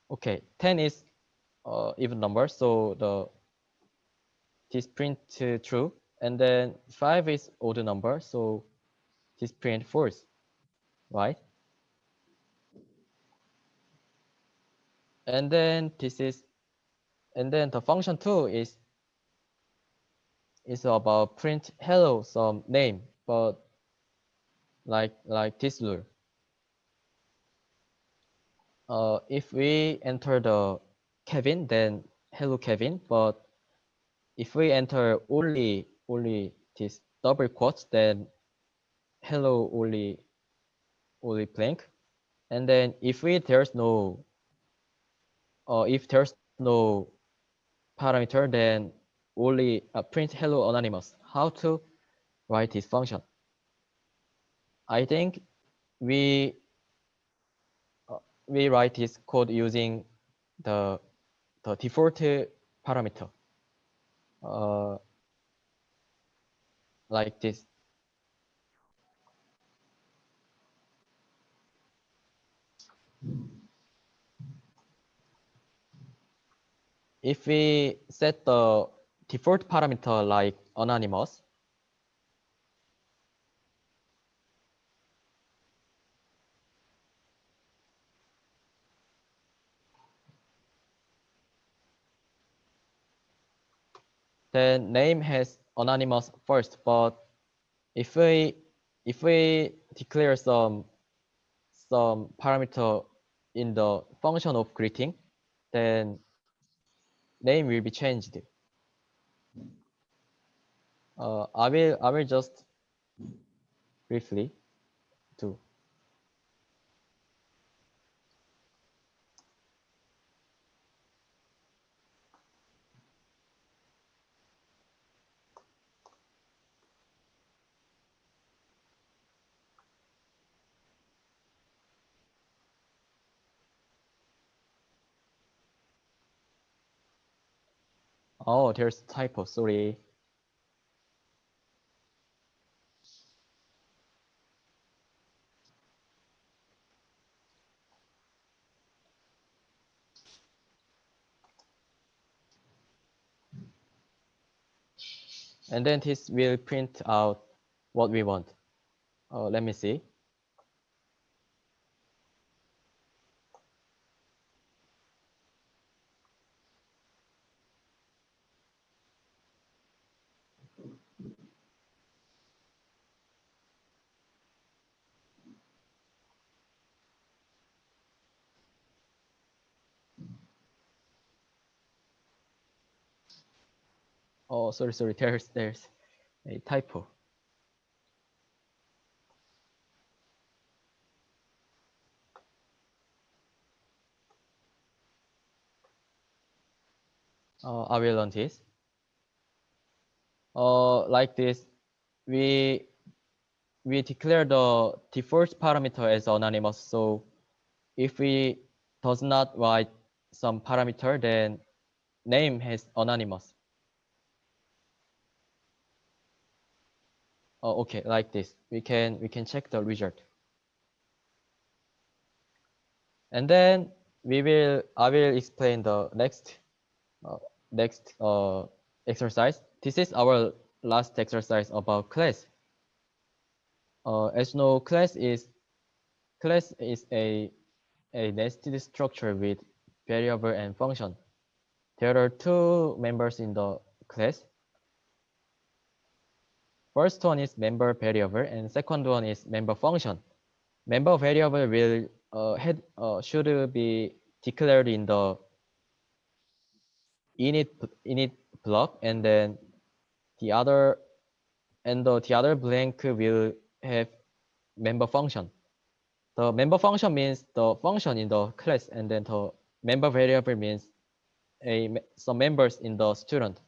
Okay, 10 is even number, so this print true, and then 5 is odd number, so this print false, right? And then the function 2 is about print hello some name, but like this rule. If we enter the Kevin, then hello Kevin, but if we enter only this double quotes, then hello only blank. And then if there's no no parameter, then only print hello anonymous. How to write this function? I think we write this code using the default parameter, like this. If we set the default parameter like anonymous, then name has anonymous first. But if we declare some parameter in the function of greeting, then name will be changed. I will just briefly do. Oh, there's typo, sorry. And then this will print out what we want. Let me see. Oh, sorry, there's a typo. I will run this. Like this, we declare the default parameter as anonymous. So if we does not write some parameter, then name has anonymous. Okay, like this. We can check the result. And then I will explain the next exercise. This is our last exercise about class. As you know, class is a nested structure with variable and function. There are two members in the class. First one is member variable, and second one is member function. Member variable will should be declared in the init block, and then the other blank will have member function. The member function means the function in the class, and then the member variable means some members in the student.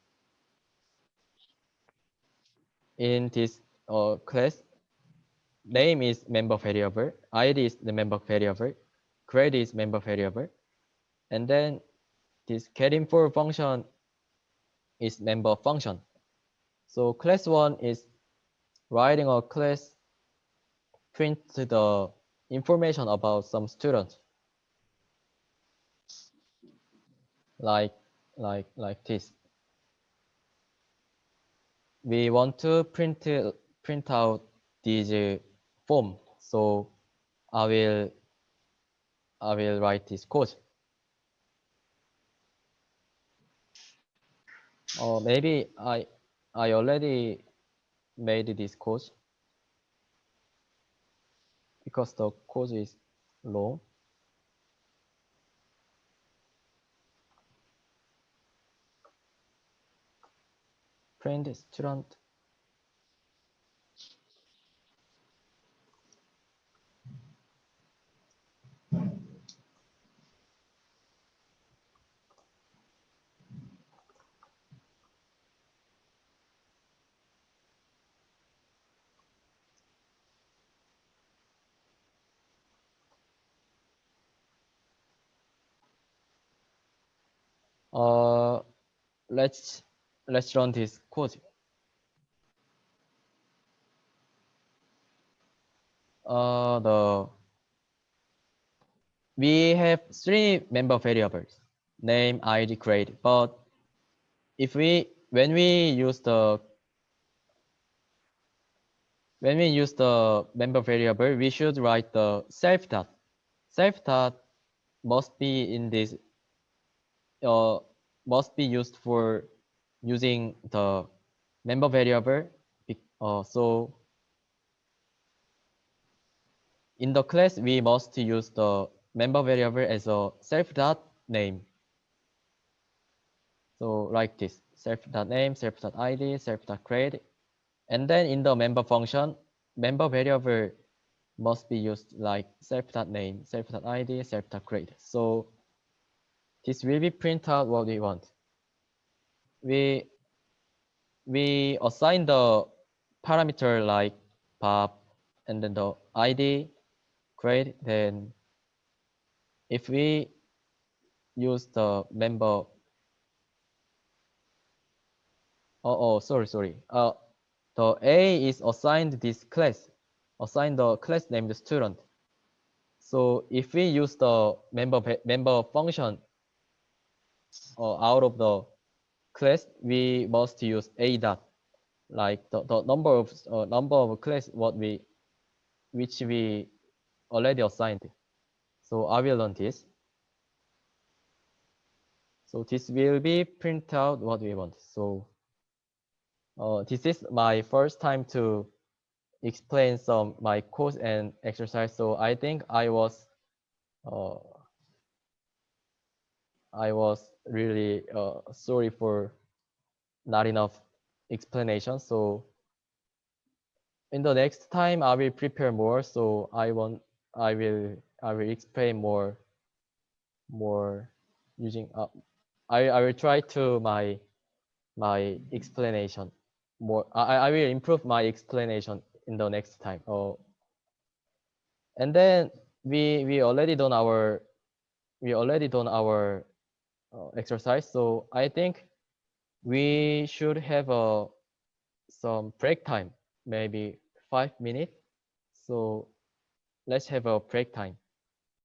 In this class, name is member variable, ID is the member variable, grade is member variable, and then this getInfo function is member function. So class 1 is writing a class print the information about some student, like this. We want to print out this form, so I will write this code. Or maybe I already made this code because the code is long. Print student. Let's run this code. We have 3 member variables, name, ID, grade. But if when we use the member variable, we should write the self dot. Self dot must be in this must be used for using the member variable. So in the class, we must use the member variable as a self dot name. So like this, self dot name, self dot ID, self dot grade, and then in the member function, member variable must be used like self dot name, self dot ID, self dot grade. So this will be print out what we want. We assign the parameter like pop and then the ID, grade. Then if we use the member, sorry. The A is assigned this class, assign the class named student. So if we use the member function out of the class, we must use A dot, like the number of class which we already assigned. So I will run this. So this will be print out what we want. So this is my first time to explain some my course and exercise. So I think I was really sorry for not enough explanation. So in the next time I will prepare more. So I will explain more using I will try to my explanation more. I will improve my explanation in the next time. And then we already done our exercise. So I think we should have some break time, maybe 5 minutes. So let's have a break time.